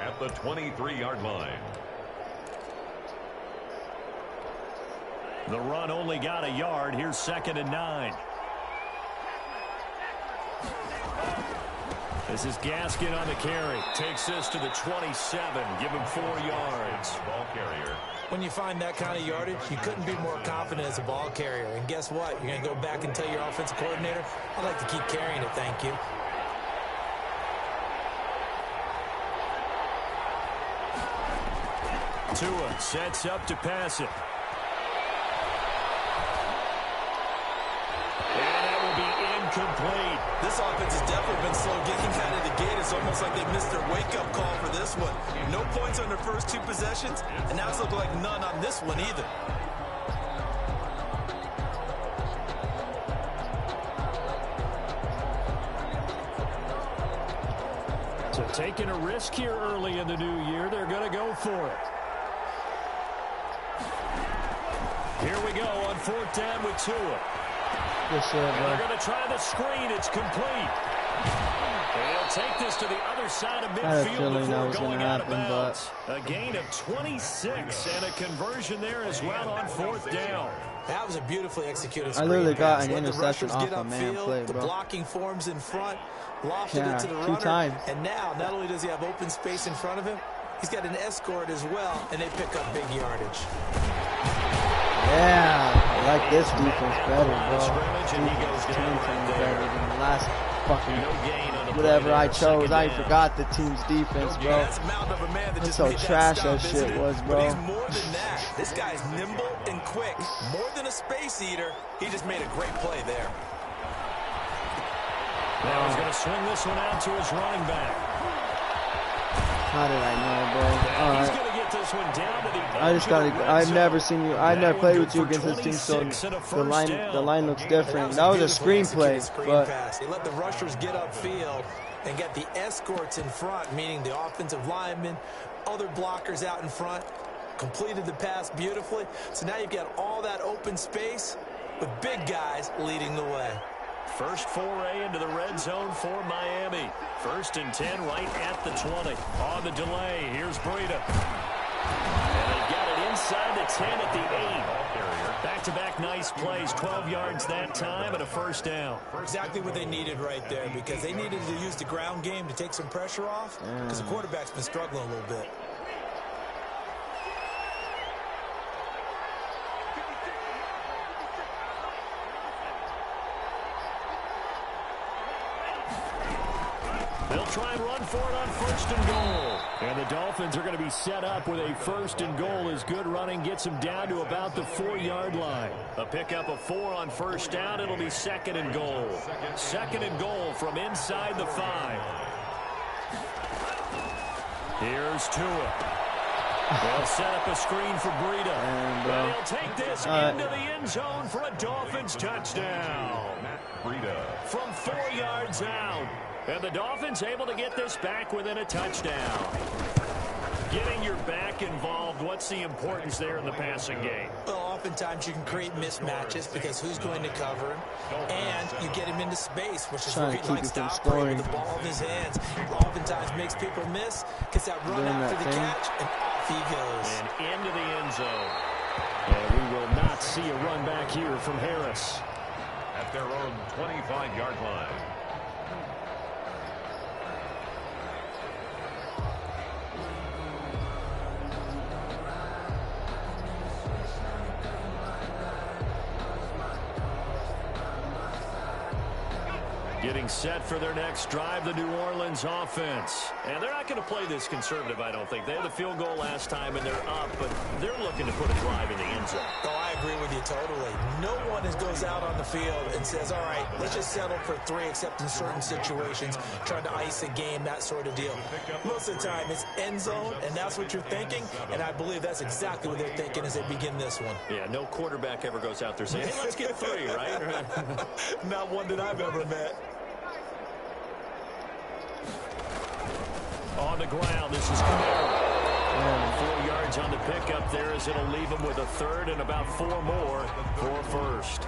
at the 23-yard line. The run only got a yard. Here's 2nd and 9. This is Gaskin on the carry. Takes this to the 27. Give him 4 yards. Ball carrier. When you find that kind of yardage, you couldn't be more confident as a ball carrier. And guess what? You're going to go back and tell your offensive coordinator, I'd like to keep carrying it, thank you. Tua sets up to pass it. Complete. This offense has definitely been slow getting out of the gate. It's almost like they missed their wake-up call for this one. No points on their first 2 possessions, and now it's looking like none on this one either. So taking a risk here early in the new year, they're going to go for it. Here we go on 4th down with Tua. Good shit, bro. They're going to try the screen. It's complete. They'll take this to the other side of midfield before going out of bounds. A gain of 26 and a conversion there as well on 4th down. That was a beautifully executed I literally got pass. an interception off a man play, bro. The blocking forms in front, lofted it to the 2 runner. times. And now, not only does he have open space in front of him, he's got an escort as well, and they pick up big yardage. Yeah, I like this defense better, bro. Scrimmage, and he goes down right there. Better than the last fucking No gain on the whatever play I there. chose. 2nd I down. forgot the team's defense, bro. That's a mountain of a man that That's just how made trash that, stop, that isn't shit it? was, But bro. he's more than that. This guy's nimble and quick. More than a space eater. He just made a great play there. Now he's going to swing this one out to his running back. How did I know, bro? All He's right. going to get this one down to the I just gotta. I've never seen you. I've never played with you against this team, so the line looks different. That was a screenplay, but pass. They let the rushers get upfield and get the escorts in front, meaning the offensive linemen, other blockers out in front, completed the pass beautifully. So now you've got all that open space with big guys leading the way. First foray into the red zone for Miami. 1st and 10 right at the 20. On the delay, here's Breida. And they've got it inside the 10 at the 8. Back-to-back nice plays, 12 yards that time and a 1st down. Exactly what they needed right there, because they needed to use the ground game to take some pressure off, because the quarterback's been struggling a little bit. They'll try and run for it on 1st and goal. And the Dolphins are going to be set up with a 1st and goal as good running gets them down to about the 4-yard line. A pickup of 4 on 1st down. It'll be 2nd and goal. 2nd and goal from inside the 5. Here's Tua. They'll set up a screen for Breida. And he'll take this into the end zone for a Dolphins touchdown. Breida. From 4 yards out. And the Dolphins able to get this back within a touchdown. Getting your back involved, what's the importance there in the passing game? Well, oftentimes you can create mismatches because who's going to cover him, and you get him into space, which is where he likes to operate with the ball in his hands. Oftentimes makes people miss, gets that run after the catch, and off he goes. And into the end zone. And we will not see a run back here from Harris. At their own 25-yard line. Getting set for their next drive, the New Orleans offense. And they're not going to play this conservative, I don't think. They had the field goal last time, and they're up, but they're looking to put a drive in the end zone. Oh, I agree with you totally. No one goes out on the field and says, all right, let's just settle for 3, except in certain situations, trying to ice a game, that sort of deal. Most of the time, it's end zone, and that's what you're thinking, and I believe that's exactly what they're thinking as they begin this one. Yeah, no quarterback ever goes out there saying, hey, let's get 3, right? Not one that I've ever met. On the ground, this is Kamara. 4 yards on the pickup there as it'll leave him with a third and about 4 more for a first.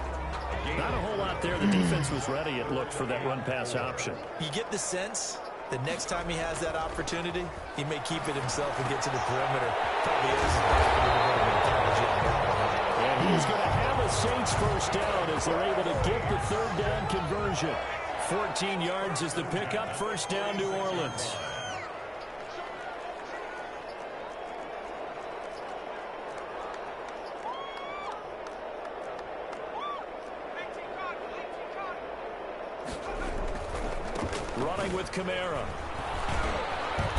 Not a whole lot there. The defense was ready, it looked, for that run-pass option. You get the sense that next time he has that opportunity, he may keep it himself and get to the perimeter. Probably is and he's going to have a Saints first down as they're able to get the third down conversion. 14 yards is the pickup, first down New Orleans. Running with Kamara.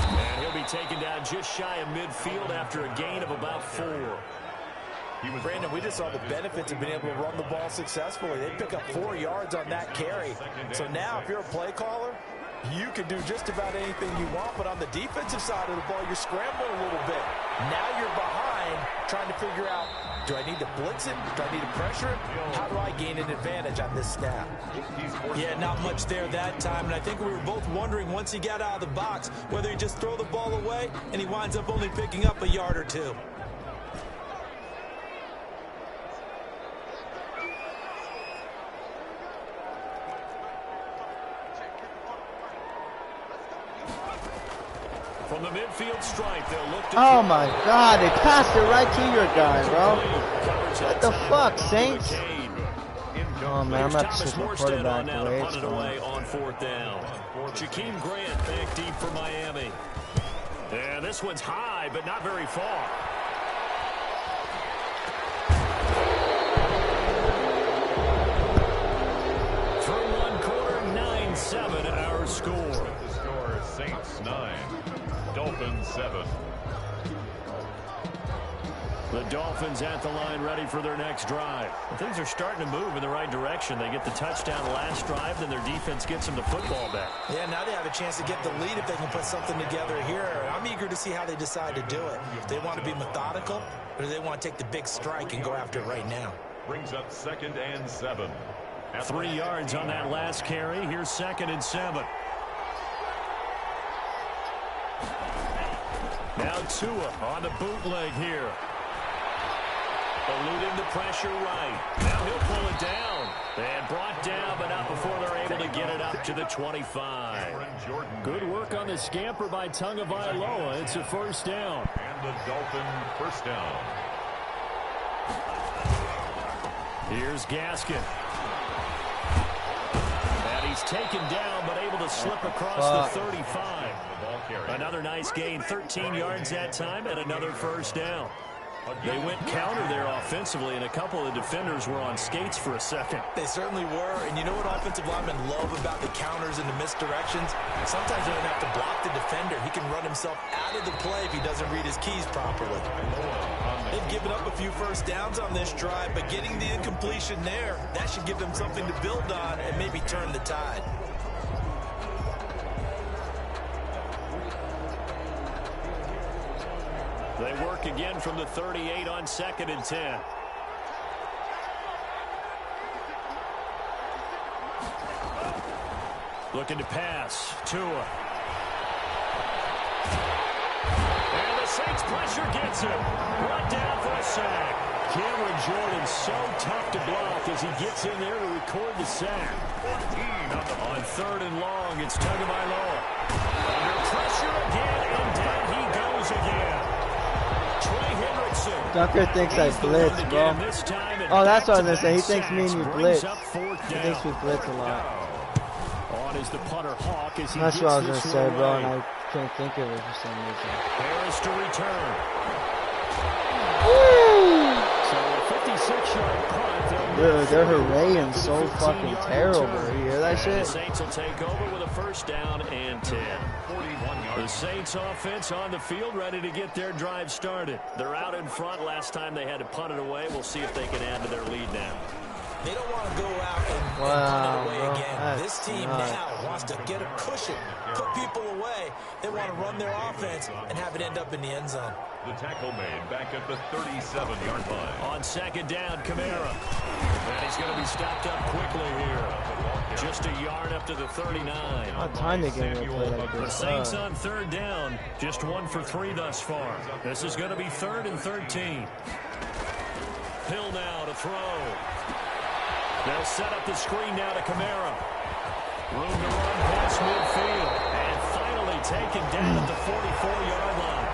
And he'll be taken down just shy of midfield after a gain of about 4. Brandon, we just saw the benefits of being able to run the ball successfully. They pick up 4 yards on that carry. So now if you're a play caller, you can do just about anything you want, but on the defensive side of the ball, you're scrambling a little bit. Now you're behind, trying to figure out, do I need to blitz him? Do I need to pressure him? How do I gain an advantage on this snap? Yeah, not much there that time, and I think we were both wondering once he got out of the box whether he just throw the ball away, and he winds up only picking up a yard or 2. From the midfield stripe, they'll look to oh my God, they passed it right to your guy, bro. What the fuck, Saints? Oh man, I'm not switching quarterback the way it's going. On 4th down. Jakeem Grant back deep for Miami. And this one's high, but not very far. Through 1 quarter, 9-7 our score. The score, Saints 9. Dolphins 7. The Dolphins at the line ready for their next drive. Things are starting to move in the right direction. They get the touchdown last drive, then their defense gets them the football back. Yeah, now they have a chance to get the lead if they can put something together here. I'm eager to see how they decide to do it. If they want to be methodical, or do they want to take the big strike and go after it right now? Brings up 2nd and 7. 3 yards on that last carry. Here's 2nd and 7. Now Tua on the bootleg here. Eluding the pressure right. Now he'll pull it down. And brought down, but not before they're able to get it up to the 25. Good work on the scamper by Tagovailoa. It's a first down. And the Dolphin first down. Here's Gaskin. And he's taken down, but able to slip across the 35. Another nice gain, 13 yards that time, and another first down. They went counter there offensively, and a couple of defenders were on skates for a second. They certainly were, and you know what offensive linemen love about the counters and the misdirections? Sometimes they don't have to block the defender. He can run himself out of the play if he doesn't read his keys properly. They've given up a few first downs on this drive, but getting the incompletion there, that should give them something to build on and maybe turn the tide. They work again from the 38 on 2nd and 10. Looking to pass. Tua. And the Saints pressure gets him. Brought down for a sack. Cameron Jordan so tough to block as he gets in there to record the sack. 14 on 3rd and long. It's Tagovailoa. Under pressure again, and down he goes again. Tucker thinks I blitz, bro. Oh, that's what I was going to say. He thinks me and you blitz. He thinks we blitz a lot. That's what I was going to say, bro, and I couldn't think of it for some reason. Harris to return. So 56 6-yard punt. Dude, they're hurraying so fucking terrible. You hear that And shit? the Saints will take over with a first down and 10. The Saints offense on the field, ready to get their drive started. They're out in front. Last time they had to punt it away. We'll see if they can add to their lead now. They don't want to go out and punt it away again. This team now wants to get a cushion, put people away. They want to run their offense and have it end up in the end zone. The tackle made back at the 37-yard line. On second down, Kamara. And he's going to be stopped up quickly here. Just a yard up to the 39. What time they getting to play like The this? Saints on third down. Just 1 for 3 thus far. This is going to be 3rd and 13. Hill now to throw. They'll set up the screen now to Kamara. Room to run past midfield. And finally taken down at the 44-yard line.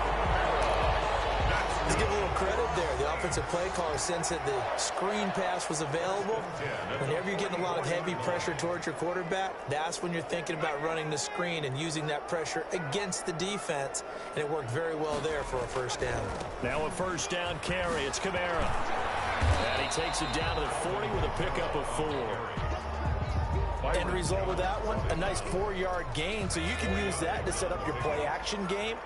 Let's give a little credit there. The offensive play caller sensed that the screen pass was available. Whenever you're getting a lot of heavy pressure towards your quarterback, that's when you're thinking about running the screen and using that pressure against the defense. And it worked very well there for a first down. Now a first down carry. It's Kamara. And he takes it down to the 40 with a pickup of 4. End result of that one, a nice 4-yard gain, so you can use that to set up your play-action game,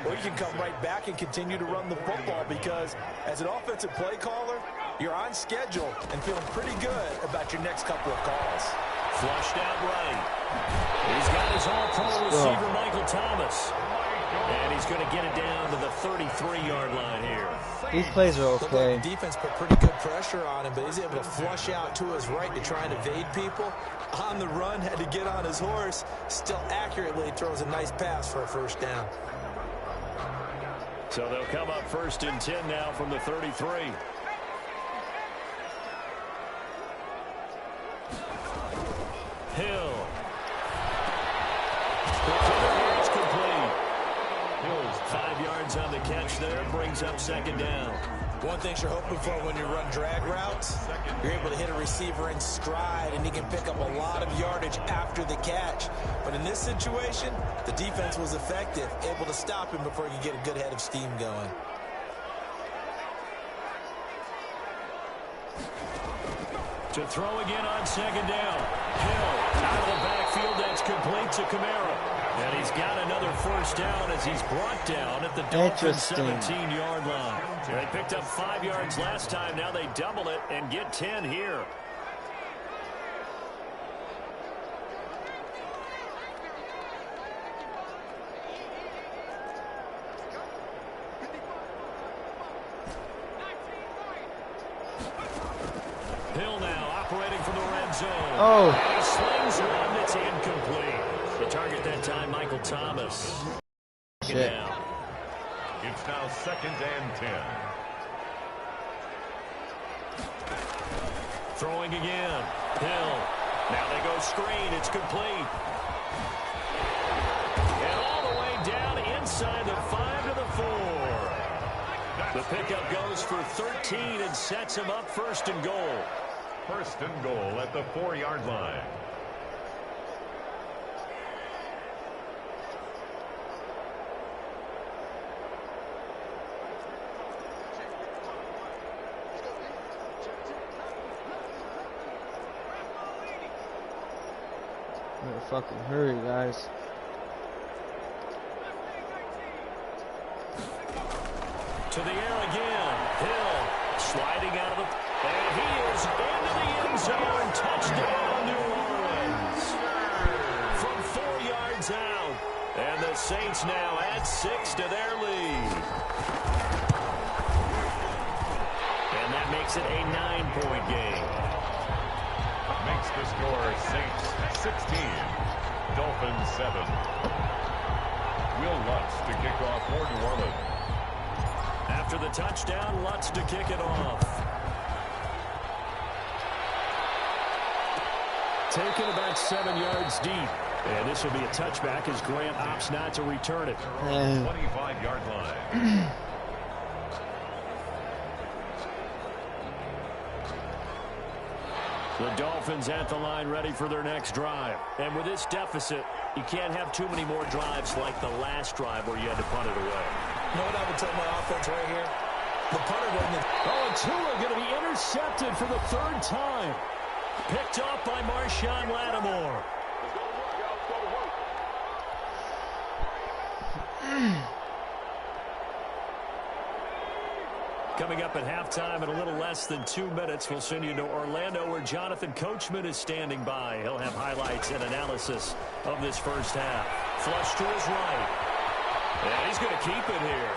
or you can come right back and continue to run the football because as an offensive play caller, you're on schedule and feeling pretty good about your next couple of calls. Flushed out right. He's got his all-pro receiver, Michael Thomas. And he's going to get it down to the 33-yard line here. These plays are okay. The defense put pretty good pressure on him, but he's able to flush out to his right to try and evade people. On the run, had to get on his horse. Still accurately throws a nice pass for a first down. So they'll come up 1st and 10 now from the 33. Hill. It's complete. 5 yards on the catch there. Brings up second down. One thing you're hoping for when you run drag routes, you're able to hit a receiver in stride, and he can pick up a lot of yardage after the catch. But in this situation, the defense was effective, able to stop him before he could get a good head of steam going. To throw again on second down. Hill out of the backfield. That's complete to Kamara. And he's got another first down as he's brought down at the Dolphins' 17-yard line. They picked up 5 yards last time. Now they double it and get 10 here. Hill now operating from the red zone. Oh. And he slings one that's incomplete. The target that time, Michael Thomas. Shit. Down. It's now 2nd and 10. Throwing again. Hill. Now they go screen. It's complete. And all the way down inside the 5 to the 4. The pickup goes for 13 and sets him up 1st and goal. 1st and goal at the 4-yard line. Better fucking hurry, guys. To the air again. Hill sliding out of the... And he is into the end zone. Touchdown, New Orleans. From 4 yards out. And the Saints now add 6 to their lead. And that makes it a 9-point game. Makes the score Saints 16, Dolphins 7. Will Lutz to kick off for New Orleans. After the touchdown, Lutz to kick it off. Taken about 7 yards deep. And this will be a touchback as Grant opts not to return it. 25-yard line. The Dolphins at the line ready for their next drive. And with this deficit, you can't have too many more drives like the last drive where you had to punt it away. You know what I would tell my offense right here? The punter doesn't. Oh, and Tua going to be intercepted for the third time. Picked off by Marshawn Lattimore. Coming up at halftime in a little less than 2 minutes, we'll send you to Orlando where Jonathan Coachman is standing by. He'll have highlights and analysis of this first half. Flush to his right. And he's going to keep it here.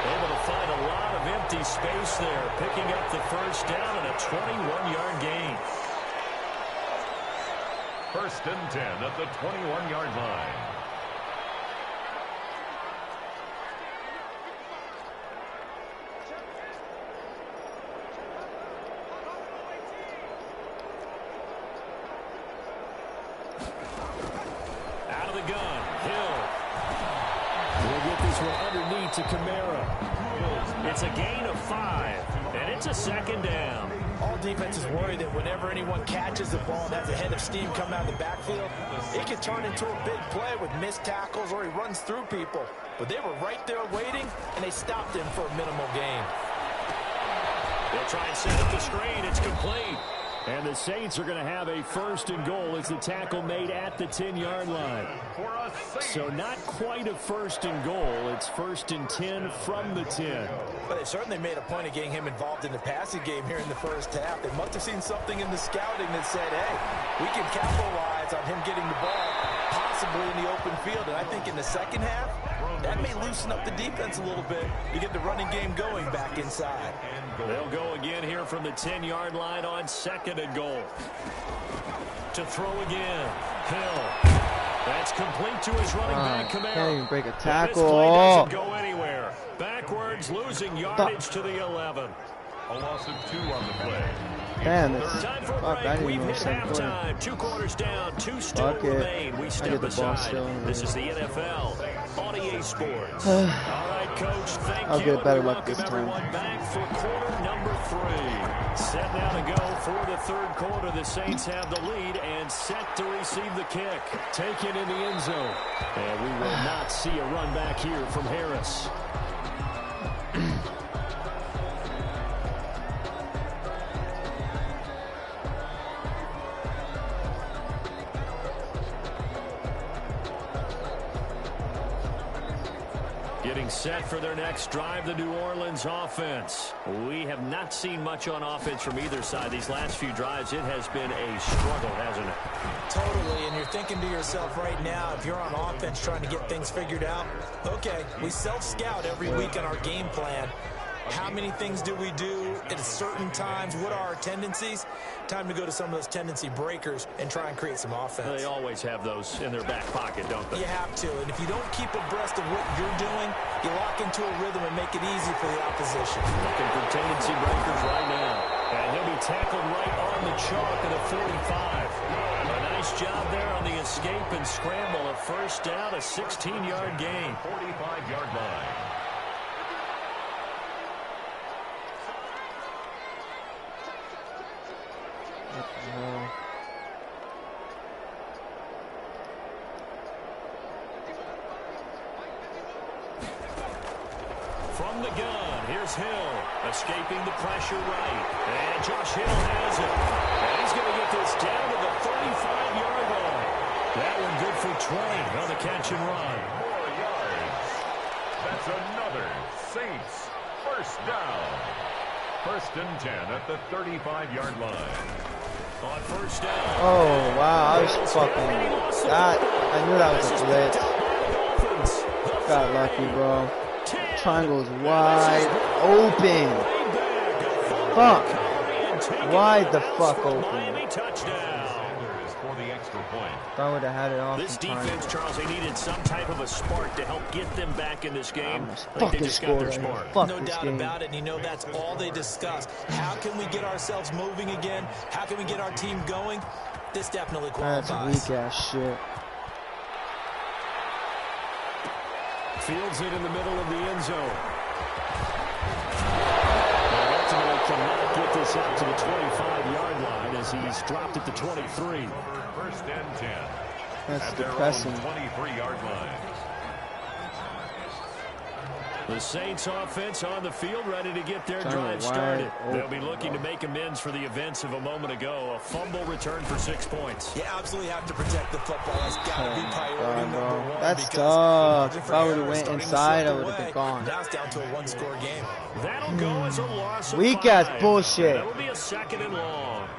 Able to find a lot of empty space there, picking up the first down and a 21-yard gain. First and 10 at the 21-yard line. Out of the gun, Hill. We'll get this one underneath to Kamara. It's a gain of 5, and it's a second down. All defenses worry that whenever anyone catches the ball and has a head of steam coming out of the backfield, it can turn into a big play with missed tackles or he runs through people. But they were right there waiting, and they stopped him for a minimal gain. They'll try and set up the screen. It's complete. And the Saints are going to have a first and goal as the tackle made at the 10-yard line. So not quite a first and goal. It's first and 10 from the 10. But they certainly made a point of getting him involved in the passing game here in the first half. They must have seen something in the scouting that said, hey, we can capitalize on him getting the ball possibly in the open field. And I think in the second half, that may loosen up the defense a little bit to get the running game going back inside. They'll go again here from the 10-yard line on second and goal. To throw again. Hill. That's complete to his running back, Kamara. Can't even break a This tackle. play doesn't go anywhere. Backwards, losing yardage to the 11. A loss of 2 on the play. Damn, this Time for a fuck, I break. didn't We've even know hit second quarter. halftime. 2 quarters down. 2 still Fuck it. remain. We I step get the ball aside. still. This is the NFL on EA Sports. All right, Coach. Thank I'll you. get better We luck this welcome time. everyone back for quarter number 3. Set now to go for the third quarter. The Saints have the lead and set to receive the kick. Taken in the end zone. And we will not see a run back here from Harris. Getting set for their next drive, the New Orleans offense. We have not seen much on offense from either side. These last few drives, it has been a struggle, hasn't it? Totally, and you're thinking to yourself right now, if you're on offense trying to get things figured out, okay, we self-scout every week on our game plan. How many things do we do at certain times? What are our tendencies? Time to go to some of those tendency breakers and try and create some offense. They always have those in their back pocket, don't they? You have to, and if you don't keep abreast of what you're doing, you lock into a rhythm and make it easy for the opposition. Looking for tendency breakers right now. And he'll be tackled right on the chalk at a 45. A nice job there on the escape and scramble. A first down, a 16-yard gain. 45-yard line. From the gun, here's Hill, escaping the pressure right. And Josh Hill has it. And he's going to get this down to the 35-yard line. That one good for 20 on the catch and run. 4 yards. That's another Saints first down. First and 10 at the 35-yard line. On first down. Oh, wow. I was fucking... I knew that was a blitz. Got lucky, bro. Triangle's wide open. Fuck. Wide the fuck open. Sanders for the extra point. I would have had it off. This defense, Charles, they needed some type of a spark to help get them back in this game. I think they Fucking just got their score. spark. Fuck No this doubt game. about it, and you know that's all they discuss. How can we get ourselves moving again? How can we get our team going? This definitely That's qualifies. weak ass shit. Fields it in the middle of the end zone. And ultimately cannot get this out to the 25-yard line as he's dropped at the 23. First and 10. That's At their own depressing. 23-yard line. The Saints offense on the field, ready to get their drive started. They'll be looking to make amends for the events of a moment ago. A fumble return for 6 points. You absolutely have to protect the football. That's got to be priority number one. That's tough. If I would have went inside, I would have been gone. Now it's down to a one-score game. That'll go as a loss of Weak 5. ass bullshit. That'll be a 2nd and long.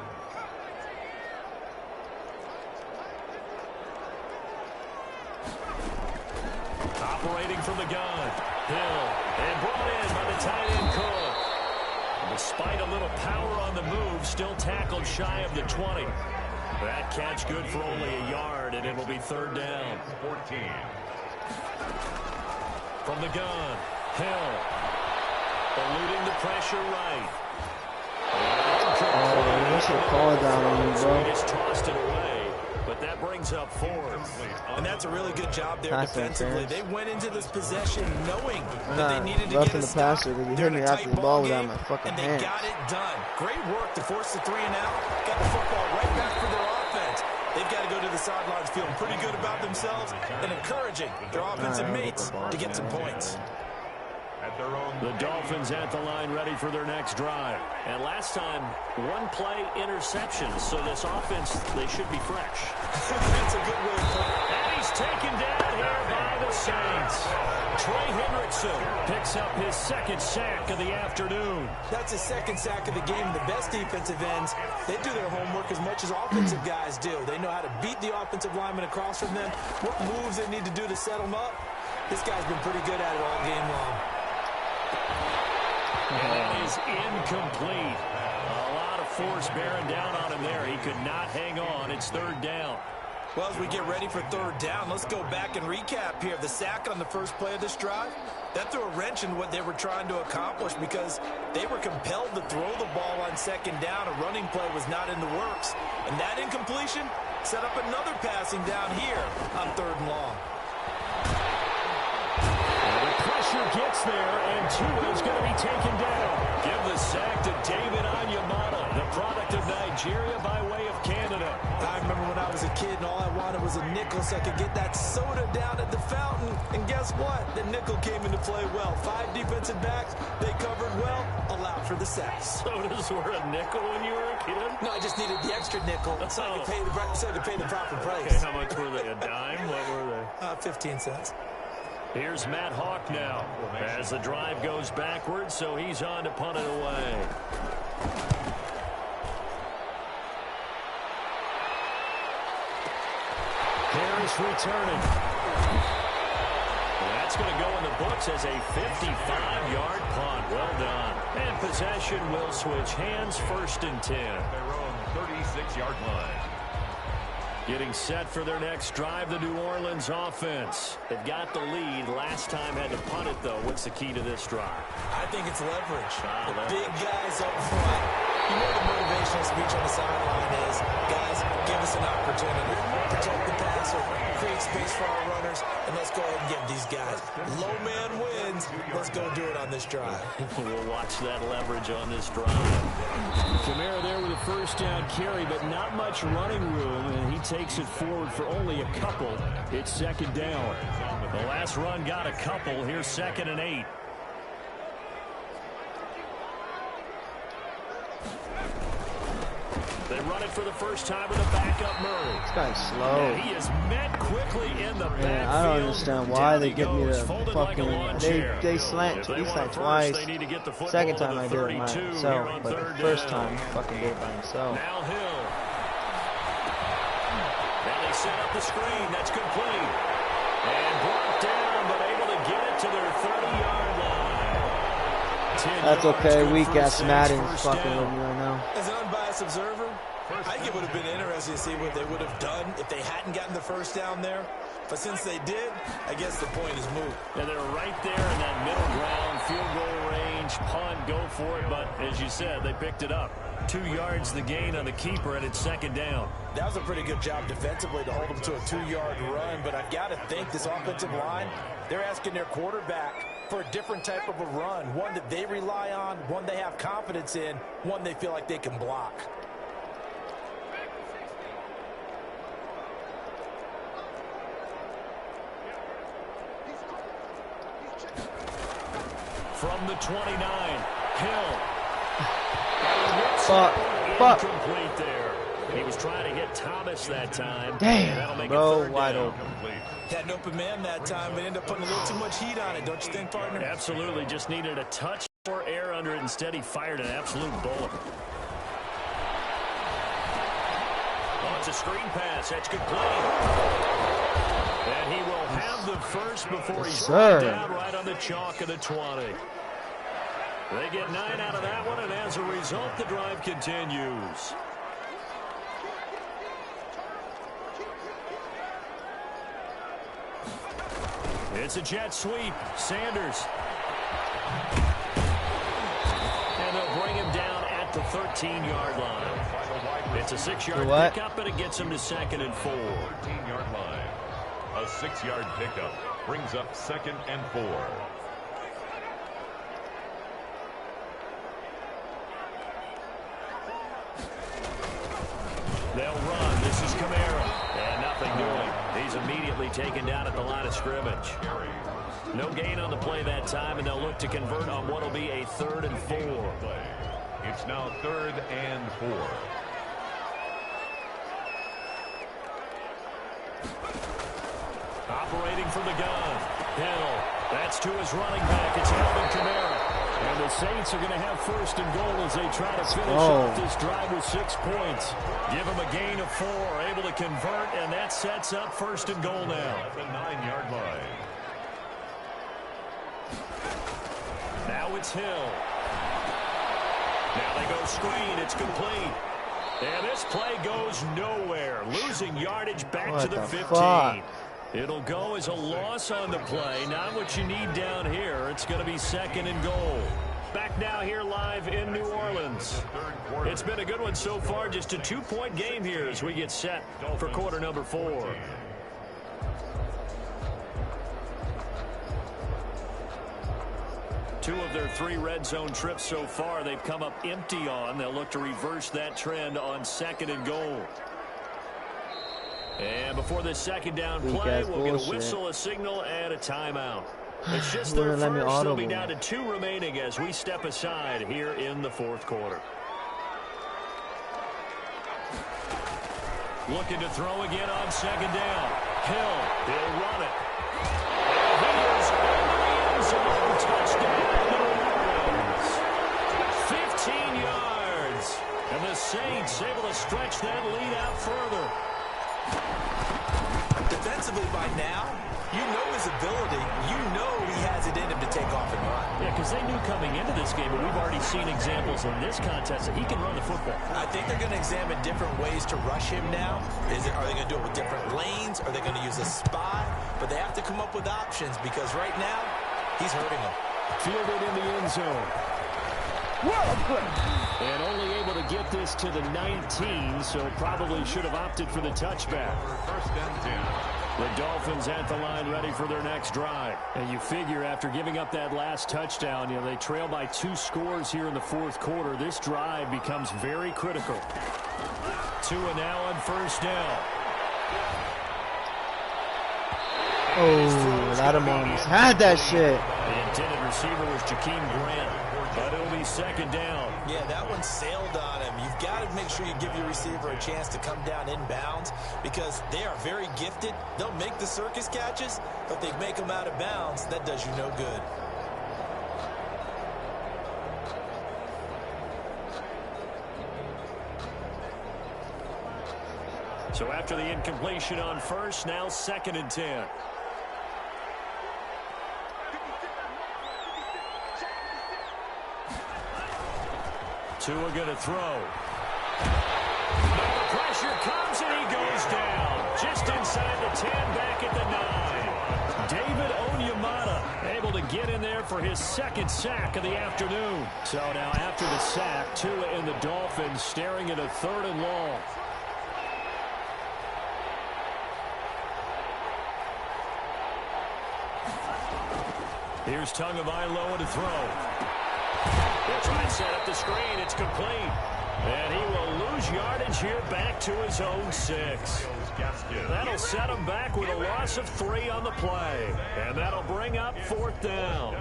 Operating from the gun. Hill, and brought in by the tight end Cook. Despite a little power on the move, still tackled shy of the 20. That catch good for only a yard, and it'll be 3rd down. 14. From the gun, Hill. Eluding the pressure right. Oh, what's the call down on me, bro? He just tossed it away, but that brings up 4th. And that's a really good job there defensively. They went into this possession knowing that they needed to roughing get a the stop. passer, but you They're hit in me a after tight the ball ball without game, my fucking and they hands. got it done. Great work to force the 3 and out. Got the football right back for their offense. They've got to go to the sidelines feeling pretty good about themselves and encouraging their offensive mates to get some points. The Dolphins at the line ready for their next drive. And last time, 1-play interception. So this offense, they should be fresh. That's a good way to put it. And he's taken down here by the Saints. Trey Hendrickson picks up his 2nd sack of the afternoon. That's his 2nd sack of the game. The best defensive ends, they do their homework as much as offensive guys do. They know how to beat the offensive lineman across from them, what moves they need to do to set them up. This guy's been pretty good at it all game long. And that is incomplete. A lot of force bearing down on him there. He could not hang on. It's 3rd down. Well, as we get ready for 3rd down, let's go back and recap here. The sack on the first play of this drive, that threw a wrench in what they were trying to accomplish because they were compelled to throw the ball on 2nd down. A running play was not in the works. And that incompletion set up another passing down here on 3rd and long. The pressure gets there, and Tua is going to be taken down. Give the sack to David Onyemata, the product of Nigeria by way of Canada. I remember when I was a kid and all I wanted was a nickel so I could get that soda down at the fountain. And guess what? The nickel came into play well. 5 defensive backs, they covered well, allowed for the sacks. Sodas were a nickel when you were a kid? No, I just needed the extra nickel so I could pay the proper price. Okay, how much were they? A dime? What were they? 15 cents. Here's Matt Hawk now as the drive goes backwards, so he's on to punt it away. Harris returning. That's going to go in the books as a 55-yard punt. Well done. And possession will switch hands, 1st and 10. Their own 36-yard line. Getting set for their next drive, the New Orleans offense. They've got the lead. Last time had to punt it, though. What's the key to this drive? I think it's leverage. The leverage. big guys up front. You know the motivational speech on the sideline is, guys, give us an opportunity. Protect the passer, create space for our runners, and let's go ahead and give these guys. Low man wins. Let's go do it on this drive. We'll watch that leverage on this drive. Kamara there with a 1st down carry, but not much running room, and he takes it forward for only a couple. It's 2nd down. The last run got a couple. Here's 2nd and 8. They run it for the first time with a backup Murray. This guy's slow. And he is met quickly in the backfield. Man, I don't understand why they give me the folded fucking. like They slant. He slant twice. Second time I did it myself, but the first time fucking did it by himself. Now Hill. Now they set up the screen. That's complete. And brought down, but able to get it to their 30-yard line. That's okay. Weak ass Madden's fucking with me right now. As an unbiased observer, I think it would have been interesting to see what they would have done if they hadn't gotten the 1st down there. But since they did, I guess the point is moot. And they're right there in that middle ground, field goal range, punt, go for it. But as you said, they picked it up. 2 yards the gain on the keeper, and it's 2nd down. That was a pretty good job defensively to hold them to a 2-yard run. But I've got to think this offensive line, they're asking their quarterback for a different type of a run, one that they rely on, one they have confidence in, one they feel like they can block. from the 29. Hill. Fuck. Incomplete there. He was trying to hit Thomas that time. Damn, bro, wide open. Had an open man that time, but ended up putting a little too much heat on it, don't you think, partner? Absolutely. Just needed a touch more air under it. Instead, he fired an absolute bullet. Oh, it's a screen pass. That's good play. And he will have the first before he's down right on the chalk of the 20. They get 9 out of that one, and as a result, the drive continues. It's a jet sweep. Sanders. And they'll bring him down at the 13-yard line. It's a 6-yard pickup, and it gets him to 2nd and 4. 13-yard line. A 6-yard pickup brings up 2nd and 4. They'll run. This is Kamara. And nothing doing. He's immediately taken down at the line of scrimmage. No gain on the play that time, and they'll look to convert on what will be a 3rd and 4. It's now 3rd and 4. Operating from the gun. Hill. That's to his running back. It's Alvin Kamara. And the Saints are going to have 1st and goal as they try to finish off this drive with 6 points. Give them a gain of 4, able to convert, and that sets up 1st and goal now. At the 9-yard line. Now it's Hill. Now they go screen. It's complete. And this play goes nowhere. Losing yardage back to the 15. Fuck? It'll go as a loss on the play. Not what you need down here. It's going to be 2nd and goal. Back now here live in New Orleans. It's been a good one so far. Just a 2-point game here as we get set for quarter number 4. Two of their 3 red zone trips so far, they've come up empty on. They'll look to reverse that trend on 2nd and goal. And before this 2nd down play, we'll get a whistle, a signal, and a timeout. It's just their first. They'll be down to 2 remaining as we step aside here in the 4th quarter. Looking to throw again on 2nd down. Hill, he'll run it. And he is in the end zone. Touchdown, New Orleans. 15 yards. And the Saints able to stretch that lead out further. Defensively by now, you know his ability. You know he has it in him to take off and run. Yeah, because they knew coming into this game, but we've already seen examples in this contest that he can run the football. I think they're going to examine different ways to rush him now. Are they going to do it with different lanes? Are they going to use a spy? But they have to come up with options because right now, he's hurting them. Fielded in the end zone. And only able to get this to the 19, so probably should have opted for the touchback. 1st and 10. The Dolphins at the line ready for their next drive. And you figure after giving up that last touchdown, they trail by 2 scores here in the 4th quarter. This drive becomes very critical. Tua now on 1st down. Oh, Adam almost had that shit. The intended receiver was Jakeem Grant. But it'll be 2nd down. Yeah, that one sailed on him. You've got to make sure you give your receiver a chance to come down inbounds because they are very gifted. They'll make the circus catches, but they make them out of bounds. That does you no good. So after the incompletion on 1st, now 2nd and 10. Tua going to throw. Now the pressure comes and he goes down. Just inside the 10, back at the 9. David Onyemata able to get in there for his 2nd sack of the afternoon. So now after the sack, Tua and the Dolphins staring at a 3rd and long. Here's Tagovailoa to throw. They'll try and set up the screen. It's complete. And he will lose yardage here back to his own 6. That'll set him back with a loss of 3 on the play. And that'll bring up 4th down.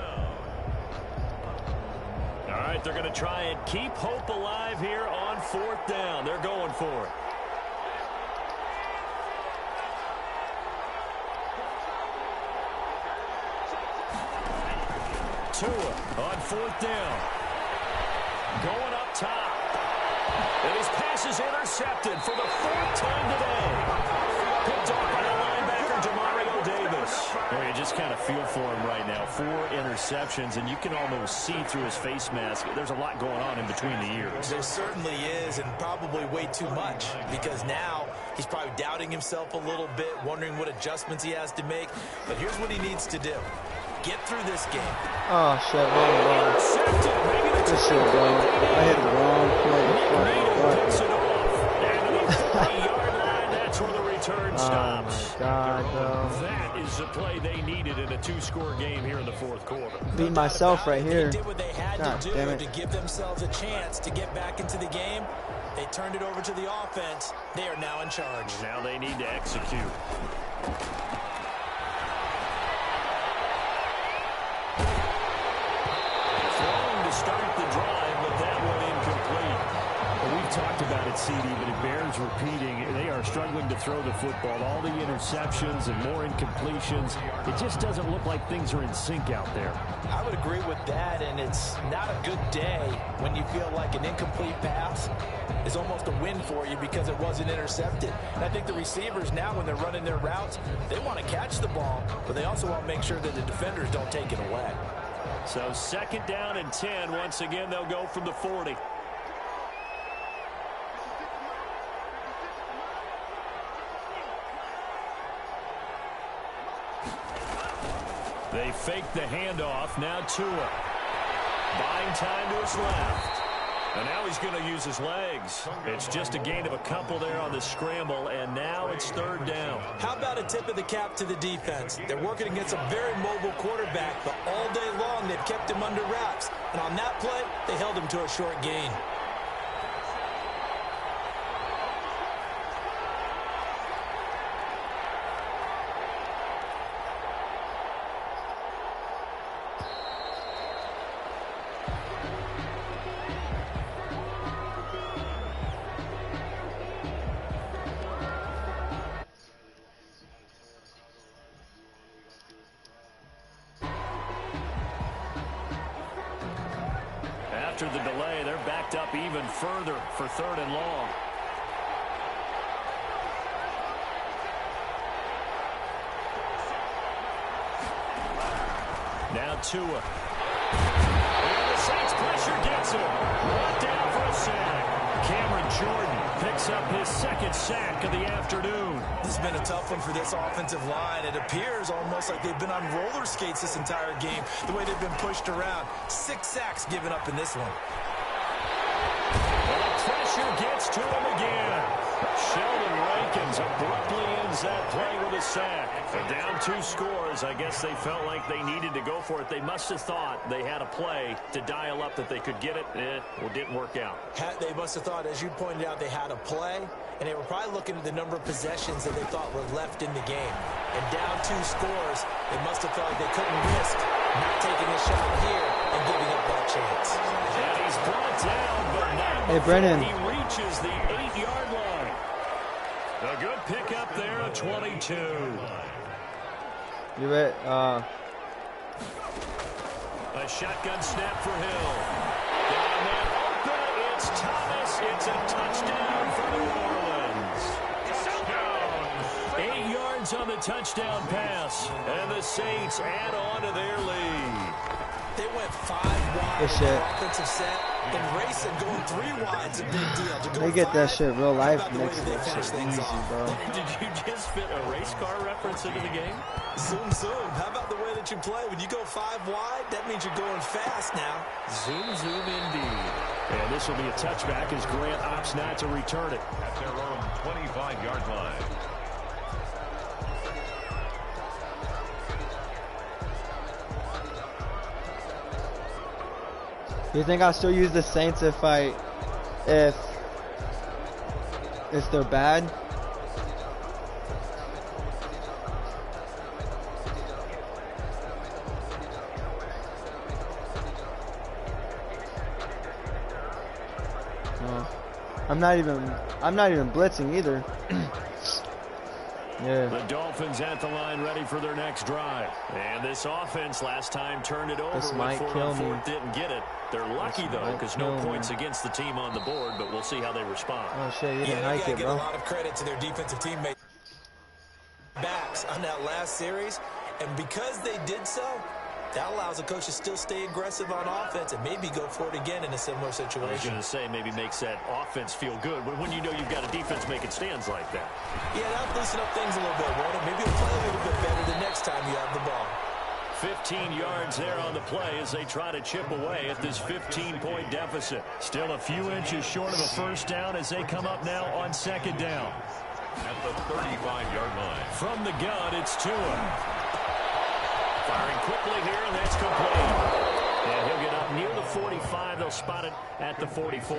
If they're going to try and keep hope alive here on 4th down, they're going for it. Tua on 4th down. Going up top. And his pass is intercepted for the 4th time today. Picked off by the linebacker, Demario Davis. Well, you just kind of feel for him right now. 4 interceptions, and you can almost see through his face mask. There's a lot going on in between the ears. There certainly is, and probably way too much, because now he's probably doubting himself a little bit, wondering what adjustments he has to make. But here's what he needs to do. Get through this game. Oh, shit. Wrong. Good shit, bro. I hit the wrong That's where the return stops. Oh, my God, bro. That is the play they needed in a 2-score game here in the 4th quarter. Beat myself right here. They did what they had God to do damn it. to give themselves a chance to get back into the game. They turned it over to the offense. They are now in charge. Now they need to execute. Start the drive, but that one incomplete. Well, we've talked about it, CD, but it bears repeating. They are struggling to throw the football. All the interceptions and more incompletions. It just doesn't look like things are in sync out there. I would agree with that, and it's not a good day when you feel like an incomplete pass is almost a win for you because it wasn't intercepted. And I think the receivers now, when they're running their routes, they want to catch the ball, but they also want to make sure that the defenders don't take it away. So 2nd down and 10. Once again, they'll go from the 40. They fake the handoff. Now Tua. Buying time to his left. And now he's going to use his legs. It's just a gain of a couple there on the scramble, and now it's 3rd down. How about a tip of the cap to the defense? They're working against a very mobile quarterback, but all day long they've kept him under wraps. And on that play, they held him to a short gain. After the delay, they're backed up even further for 3rd and long. Now Tua. And the Saints pressure gets him. Brought down for a sack. Cameron Jordan picks up his 2nd sack of the afternoon. This has been a tough one for this offensive line. It appears almost like they've been on roller skates this entire game, the way they've been pushed around. 6 sacks given up in this one. And the pressure gets to him again. Sheldon Rankins abruptly ends that play with a sack. And down 2 scores, I guess they felt like they needed to go for it. They must have thought they had a play to dial up that they could get it. It didn't work out. They must have thought, as you pointed out, they had a play, and they were probably looking at the number of possessions that they thought were left in the game. And down 2 scores, they must have felt like they couldn't risk not taking a shot here and giving up that chance. And he's brought down, but not before he reaches the 8-yard line. A good pickup there, a 22. You bet. A shotgun snap for Hill. Down there, open. It's Thomas. It's a touchdown for New Orleans. 8 yards on the touchdown pass, and the Saints add on to their lead. They went 5 wide with their offensive set, and racing going 3 wide's a big deal. They get that shit real life makes that shit easy, bro. Did you just fit a race car reference into the game? Zoom, zoom. How about the way that you play? When you go 5 wide, that means you're going fast now. Zoom, zoom indeed. And this will be a touchback as Grant opts not to return it. At their own 25-yard line. You think I'll still use the Saints if they're bad? I'm not even blitzing either. Yeah. The Dolphins at the line ready for their next drive. And this offense last time turned it over. This might kill me. Didn't get it. They're lucky, though, because no points against the team on the board, but we'll see how they respond. Oh, shit, you didn't like it, bro. A lot of credit to their defensive teammates backs on that last series. And because they did so, that allows the coach to still stay aggressive on offense and maybe go for it again in a similar situation. I was going to say, maybe makes that offense feel good when you know you've got a defense making stands like that. Yeah, that'll loosen up things a little bit, won't it? Maybe you'll play a little bit better the next time you have the ball. 15 yards there on the play as they try to chip away at this 15-point deficit. Still a few inches short of a first down as they come up now on second down. At the 35-yard line. From the gun, it's Tua. Firing quickly here, and that's complete. And he'll get up near the 45. They'll spot it at the 44.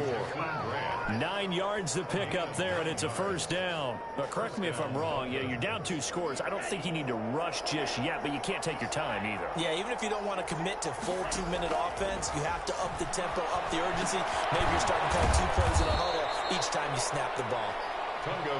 9 yards to pick up there, and it's a first down. But correct me if I'm wrong. Yeah, you're down 2 scores. I don't think you need to rush just yet, but you can't take your time either. Yeah, even if you don't want to commit to full 2-minute offense, you have to up the tempo, up the urgency. Maybe you're starting to call 2 plays in a huddle each time you snap the ball.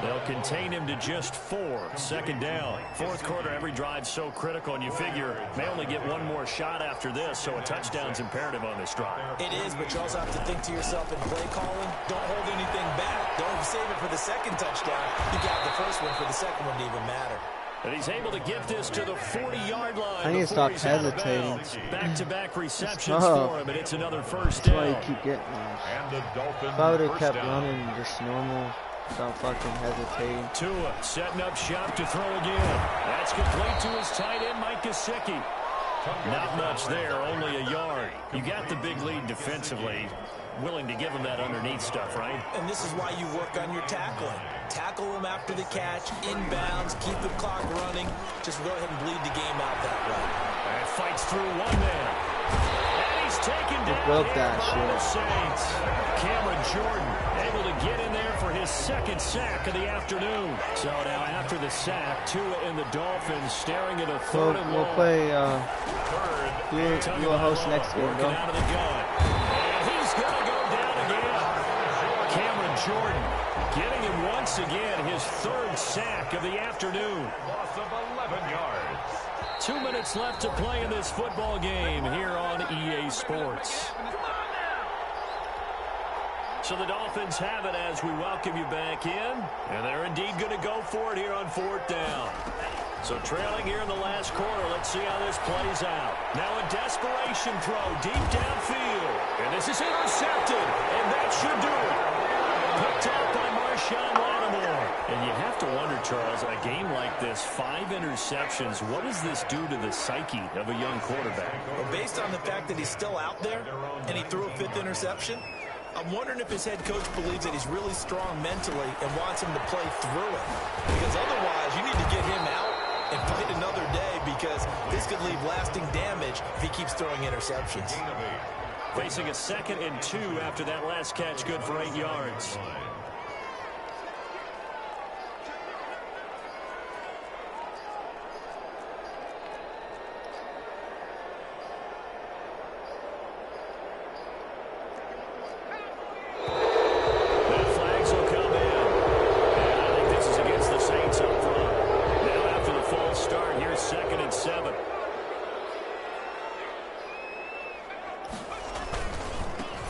They'll contain him to just 4. Second down. Fourth quarter, every drive so critical, and you figure may only get one more shot after this, so a touchdown's imperative on this drive. It is, but you also have to think to yourself in play calling, don't hold anything back. Don't save it for the second touchdown. You got the first one for the second one to even matter. And he's able to get this to the 40-yard line. I need to stop hesitating. Back-to-back receptions for him, and it's another first down. That's why you keep getting me. And the Dolphins If I would have kept down. running just normal, without fucking hesitating. Tua setting up shop to throw again. That's complete to his tight end, Mike Gesicki. Not much there, only a yard. You got the big lead defensively. Willing to give him that underneath stuff, right? And this is why you work on your tackling. Tackle him after the catch, inbounds, keep the clock running. Just go ahead and bleed the game out that way. And fights through one man. And he's taken down broke here that by the shit. Saints. Cameron Jordan able to get in there for his second sack of the afternoon. So now after the sack, Tua and the Dolphins staring at a third and long. We'll play, Third. you'll host next game, Working bro. out of the gun. And he's going to go down again. Cameron Jordan getting him once again, his third sack of the afternoon. Loss of 11 yards. 2 minutes left to play in this football game here on EA Sports. So the Dolphins have it as we welcome you back in. And they're indeed going to go for it here on fourth down. So trailing here in the last quarter. Let's see how this plays out. Now a desperation throw deep downfield. And this is intercepted. And that should do it. Picked out by Marshawn Lattimore. And you have to wonder, Charles, a game like this, 5 interceptions, what does this do to the psyche of a young quarterback? Well, based on the fact that he's still out there and he threw a 5th interception, I'm wondering if his head coach believes that he's really strong mentally and wants him to play through it. Because otherwise, you need to get him out and fight another day, because this could leave lasting damage if he keeps throwing interceptions. Facing a 2nd and 2 after that last catch, good for 8 yards.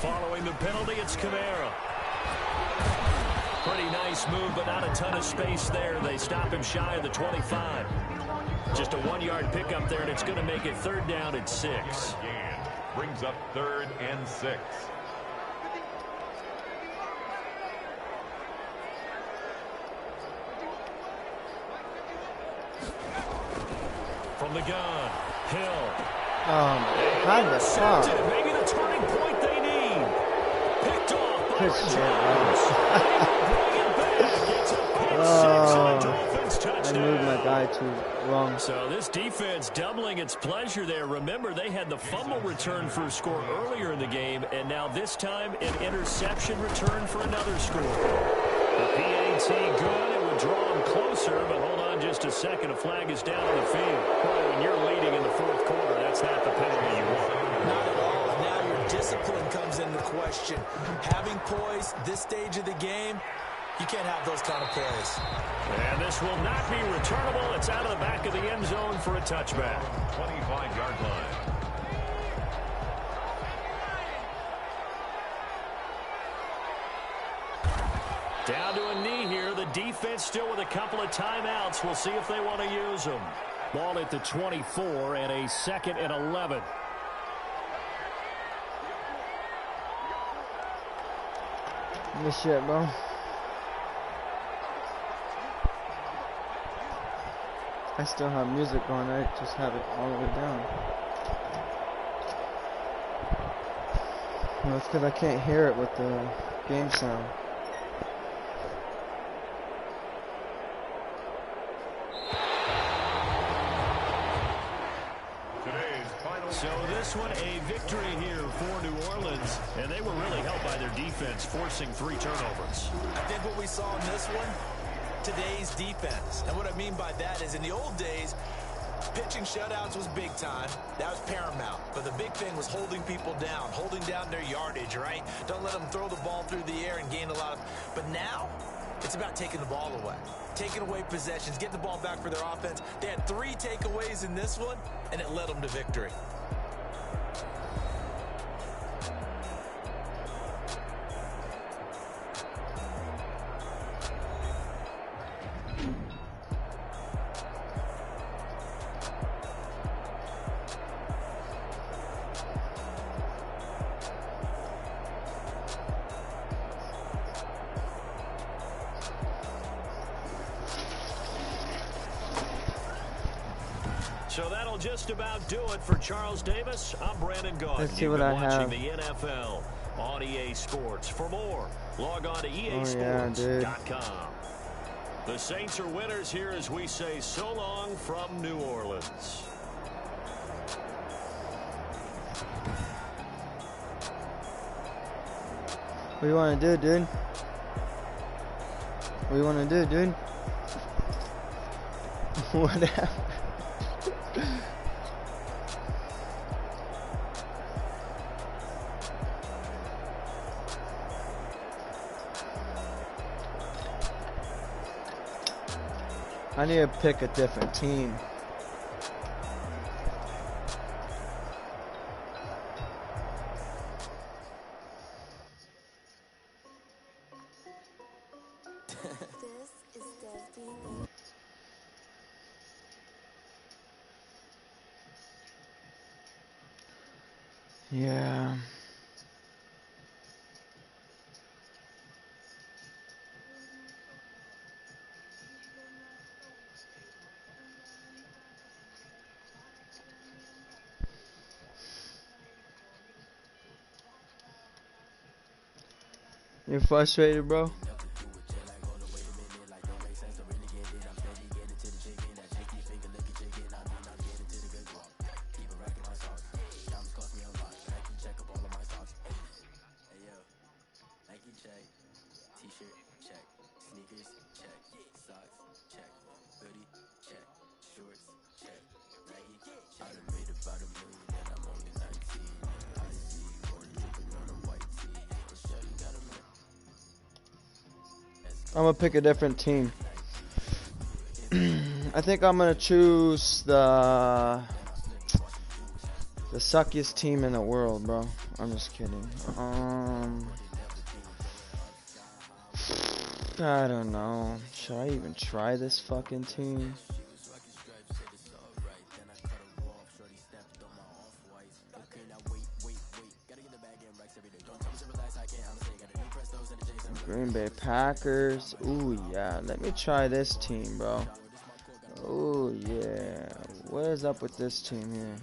Following the penalty, it's Kamara. Pretty nice move, but not a ton of space there. They stop him shy of the 25. Just a 1-yard pickup there, and it's going to make it 3rd down and 6. Brings up 3rd and 6. From the gun, Hill. How the fuck? Maybe the turning point they need. Picked off by Good shit, I moved my guy too wrong. So this defense doubling its pleasure there. Remember, they had the fumble return for a score earlier in the game, and now this time an interception return for another score. The PAT good. It would draw them closer, but hold on just a second. A flag is down on the field. Well, when you're leading in the 4th quarter, that's not the penalty you want. Not at all. Now you're discipline comes into question. Having poise, this stage of the game, you can't have those kind of plays. And this will not be returnable. It's out of the back of the end zone for a touchback. 25-yard line. Down to a knee here. The defense still with a couple of timeouts. We'll see if they want to use them. Ball at the 24 and a 2nd and 11. Good shit, bro. I still have music going. I just have it all the way down. No, it's because I can't hear it with the game sound. So this one, a victory here for New Orleans, and they were really helped by their defense, forcing 3 turnovers. I think what we saw in this one, today's defense. And what I mean by that is in the old days, pitching shutouts was big time. That was paramount. But the big thing was holding people down, holding down their yardage, right? Don't let them throw the ball through the air and gain a lot of... But now, it's about taking the ball away. Taking away possessions, getting the ball back for their offense. They had 3 takeaways in this one, and it led them to victory. So that'll just about do it for Charles Davis. I'm Brandon Gaudin. Let's see You've what been I watching have. the NFL on EA Sports. For more, log on to EASports.com. The Saints are winners here as we say so long from New Orleans. What do you want to do, dude? What do you want to do, dude? Whatever. I need to pick a different team. Yeah. You're frustrated, bro? I'm gonna pick a different team. I think I'm gonna choose the suckiest team in the world, bro. I'm just kidding. I don't know. Should I even try this fucking team? Green Bay Packers. Ooh, yeah. Let me try this team, bro. Ooh, yeah. What is up with this team here?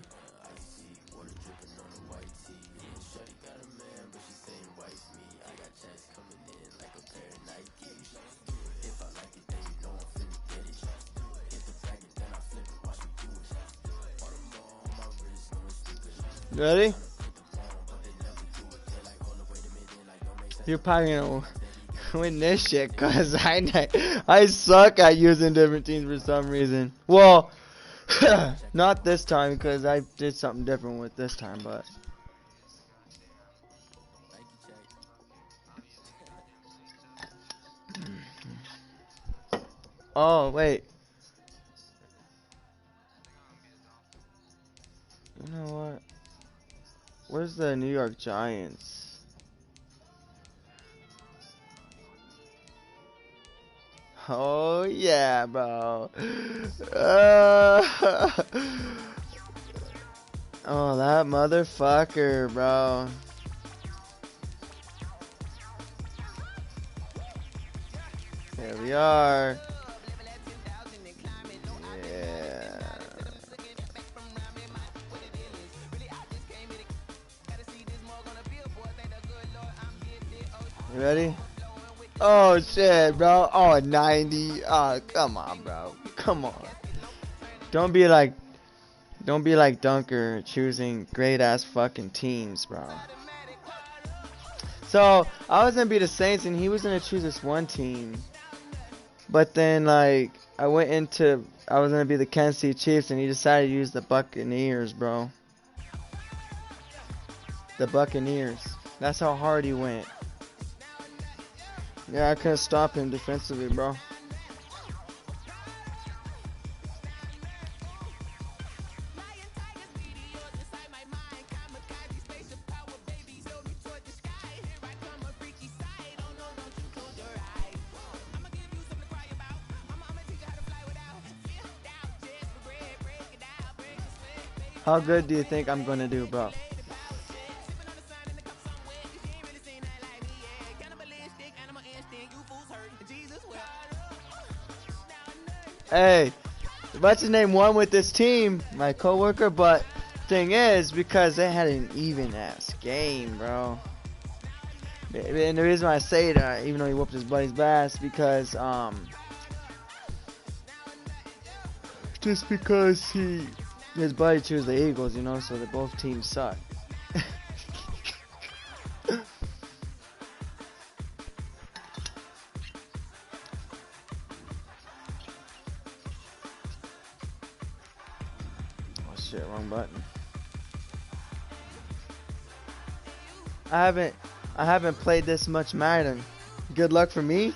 Ready? You're probably gonna win this shit, cause I suck at using different teams for some reason. Well, not this time, because I did something different with this time, but Oh, wait. You know what? Where's the New York Giants? Oh, yeah, bro. Oh, that motherfucker, bro. Here we are. Yeah. You ready? Oh shit, bro. Oh, 90. Oh, come on, bro. Come on. Don't be like Dunker choosing great ass fucking teams, bro. So I was gonna be the Saints and he was gonna choose this one team. But then like I was gonna be the Kansas City Chiefs and he decided to use the Buccaneers, bro. The Buccaneers. That's how hard he went. Yeah, I couldn't stop him defensively, bro. How good do you think I'm gonna do, bro? Hey, what's his name won with this team, my coworker, but thing is, because they had an even ass game, bro. And the reason why I say that, even though he whooped his buddy's ass, because just because his buddy chose the Eagles, you know, so that both teams suck. Oh shit, wrong button. I haven't played this much Madden. Good luck for me.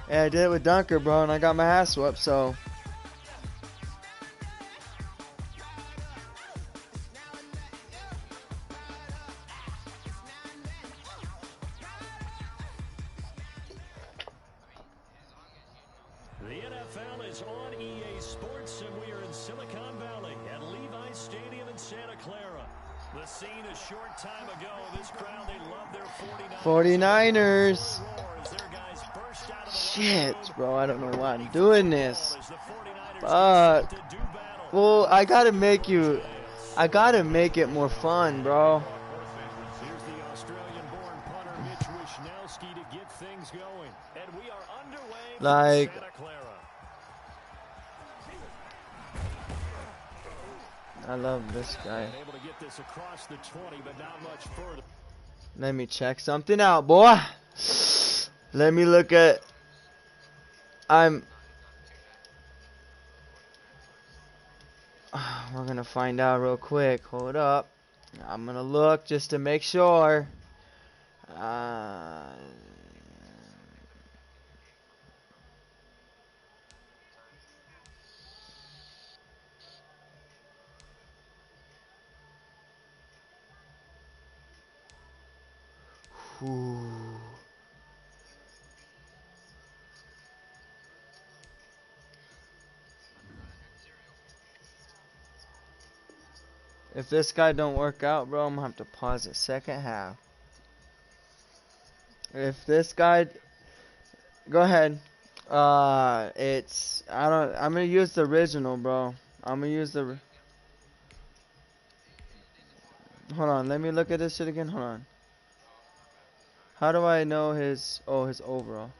Yeah, I did it with Dunker, bro, and I got my ass whooped, so. The NFL is on EA Sports, and we are in Silicon Valley at Levi's Stadium in Santa Clara. The scene a short time ago. This crowd, they love their 49ers. Shit, bro, I don't know why I'm doing this. But, well, I gotta make it more fun, bro. Here's the Australian-born punter Mitch Wishnowsky to get things going. And we are underway Like, Santa Clara. I love this guy. Able to get this across the 20, but not much further. Let me check something out, boy. Let me look at. We're gonna find out real quick. Hold up. I'm gonna look just to make sure. Whew. If this guy don't work out, bro, I'm gonna have to pause the second half. If this guy, go ahead. I'm gonna use the original, bro. I'm gonna use the. Hold on, let me look at this shit again. Hold on. How do I know his overall?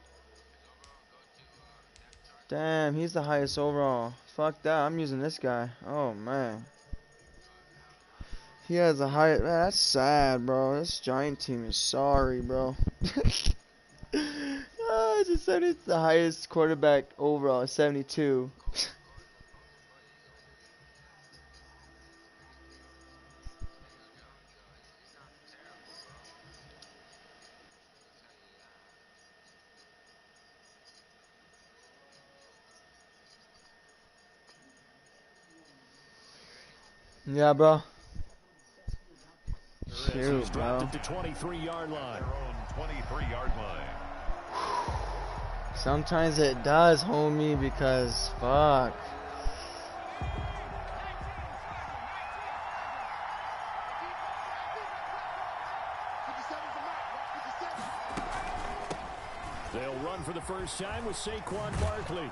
Damn, he's the highest overall. Fuck that, I'm using this guy. Oh, man. He has the highest. Man, that's sad, bro. This Giant team is sorry, bro. Oh, is 70, the highest quarterback overall, 72. Yeah, bro. Shoot, He's bro. dropped it to 23-yard line. Their own 23-yard line. Sometimes it does, homie, because fuck. They'll run for the first time with Saquon Barkley.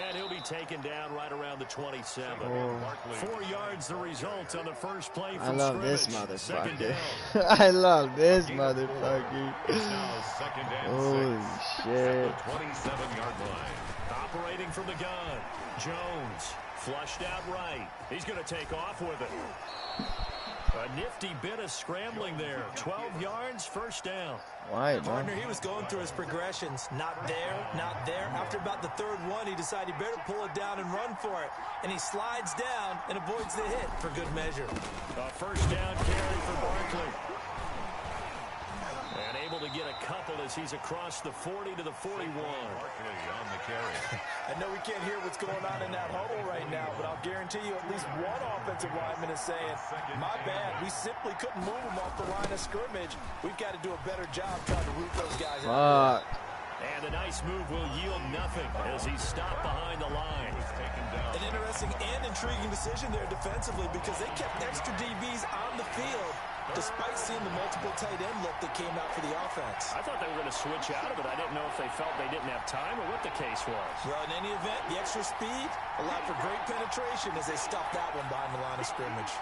And he'll be taken down right around the 27. Oh. 4 yards the result on the first play I from love scrimmage. this Second motherfucker. down. I love this motherfucker. It's now 2nd and Holy 6. shit. At the 27-yard line. Operating from the gun. Jones flushed out right. He's going to take off with it. A nifty bit of scrambling there. 12 yards, first down. Why, bro? Partner, he was going through his progressions. Not there, not there. After about the third one, he decided he better pull it down and run for it. And he slides down and avoids the hit for good measure. A first down carry for Barkley. And able to get a couple as he's across the 40 to the 41. Barkley on the carry. I know we can't hear what's going on in that huddle right now, but I'll guarantee you at least one offensive lineman is saying, my bad, we simply couldn't move him off the line of scrimmage. We've got to do a better job trying to root those guys out. Fuck. And a nice move will yield nothing as he's stopped behind the line. An interesting and intriguing decision there defensively because they kept extra DBs on the field despite seeing the multiple tight end look that came out for the offense. I thought they were going to switch out of it. I didn't know if they felt they didn't have time or what the case was. Well, in any event, the extra speed allowed for great penetration as they stopped that one behind the line of scrimmage.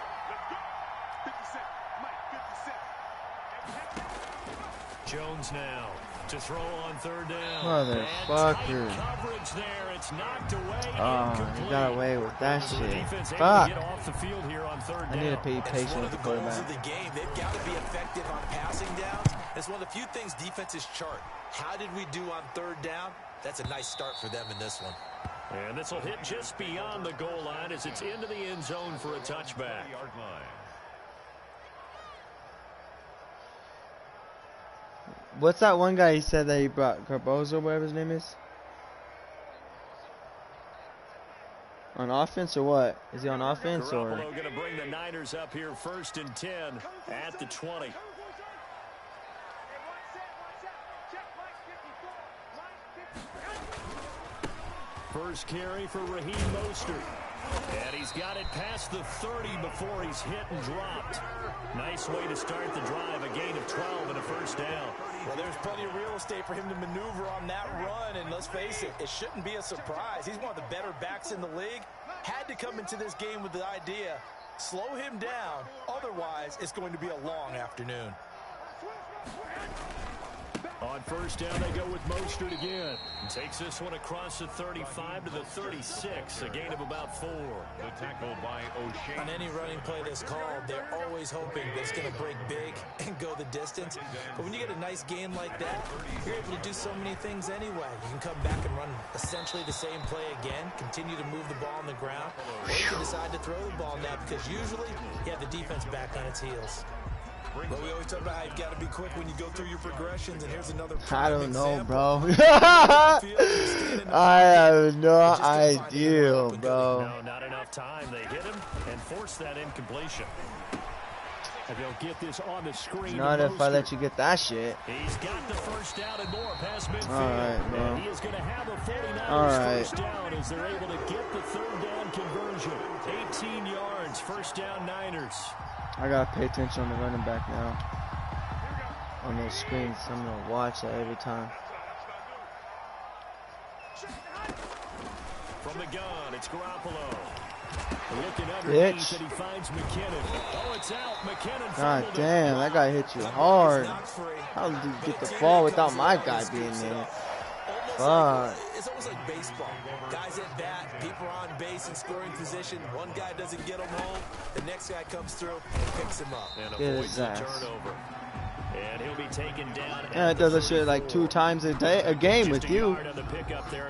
Jones now to throw on third down. Motherfucker. Coverage there. It's knocked away. Oh, he got away with that So the shit. defense able to Fuck. get off the field here on third I down. need to be It's patient one with of the the goals of quarterback. the game. They've got to be effective on passing downs. It's one of the few things defenses chart. How did we do on third down? That's a nice start for them in this one. And this will hit just beyond the goal line as it's into the end zone for a touchback. Yard line. What's that one guy he said that he brought? Garbozo, whatever his name is? On offense or what? Is he on offense or? Garoppolo going to bring the Niners up here first and 10 at the 20. First carry for Raheem Mostert. And he's got it past the 30 before he's hit and dropped. Nice way to start the drive. A gain of 12 and a first down. Well, there's plenty of real estate for him to maneuver on that run, and let's face it, it shouldn't be a surprise. He's one of the better backs in the league. Had to come into this game with the idea, slow him down, otherwise it's going to be a long afternoon. On first down, they go with Mostert again. Takes this one across the 35 to the 36, a gain of about 4. The tackle by O'Shea. On any running play that's called, they're always hoping that it's going to break big and go the distance. But when you get a nice gain like that, you're able to do so many things anyway. You can come back and run essentially the same play again, continue to move the ball on the ground, or you can decide to throw the ball now because usually you have the defense back on its heels. But we always talk about how you've got to be quick when you go through your progressions, and here's another I don't know, example. bro. I have no idea, bro. No, not enough time. They hit him and force that incompletion. And they'll get this on the screen. Not if I let you get that shit. He's got the first down and more past midfield. All right, bro. And he is going to have a 49ers All right. first down as they're able to get the third down conversion. 18 yards, first down Niners. I gotta pay attention on the running back now. On those screens, I'm gonna watch that every time. From the gun, it's Garoppolo. Looking underneath, Bitch. and he finds McKinnon. Oh, it's out. McKinnon God fumbled it. damn, that guy hit you hard. How did you get the ball without my guy being there? Fuck. It's almost like baseball. Guys at bat, people are on base in scoring position. One guy doesn't get him home. The next guy comes through and picks him up. And Get avoids his the ass. turnover. And he'll be taken down. Yeah, it does that shit like 2 times a game with you.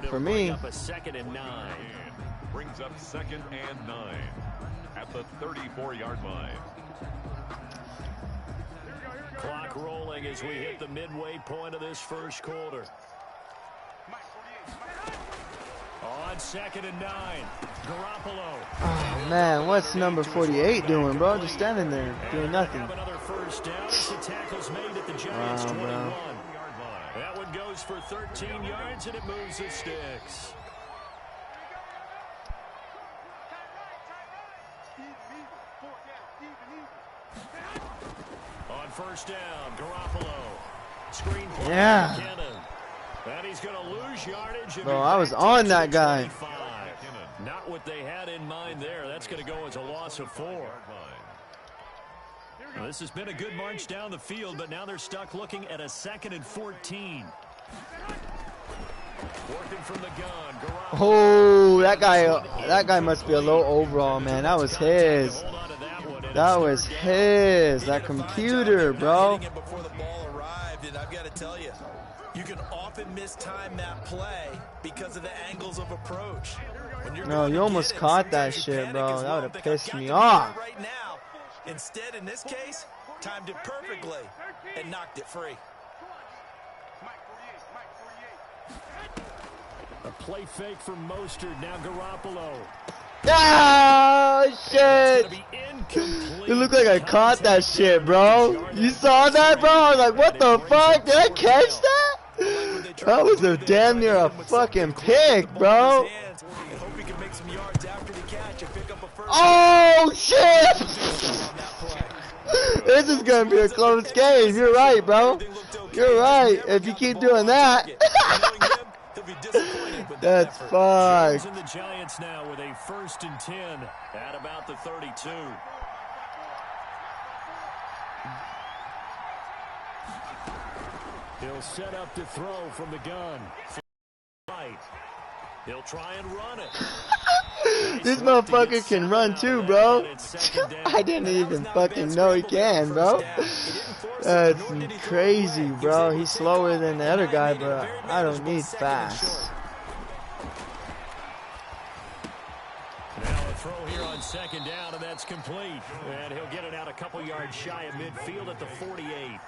For me. Up a 2nd and 9. Brings up 2nd and 9 at the 34-yard line. Clock rolling as we hit the midway point of this first quarter. On 2nd and 9, Garoppolo. Oh, man, what's number 48 doing, bro? Just standing there, doing nothing. Another first down. The tackle's made at the Giants' 21. Bro. That one goes for 13 yards, and it moves the sticks. On first down, Garoppolo. Screen play. Yeah. And he's going to lose yardage. Bro, I was on that guy. Not what they had in mind there. That's going to go as a loss of 4. Well, this has been a good march down the field, but now they're stuck looking at a 2nd and 14. Working from the gun. Garoppolo. Oh, that guy must be a low overall, man. That was his. That was his. That computer, bro. Before the ball arrived, and I've got to tell you, you can often mistime that play because of the angles of approach. No, you almost caught that shit, bro. That would have pissed me off. Right now, instead, in this case, timed it perfectly and knocked it free. A play fake from Mostert. Now Garoppolo. Oh, shit. It looked like I caught that shit, bro. You saw that, bro? I was like, what the fuck? Did I catch that? That was a damn near a fucking pick, bro. Oh, shit. This is going to be a close game. You're right, bro. You're right. If you keep doing that. That's fucked. The Giants now with a 1st and 10 at about the 32. He'll set up to throw from the gun. Right. He'll try and run it. This motherfucker can run too, bro. I didn't even fucking know he can, bro. That's crazy, bro. He's slower than the other guy, but I don't need fast. Now a throw here on 2nd down, and that's complete. And he'll get it out a couple yards shy of midfield at the 48.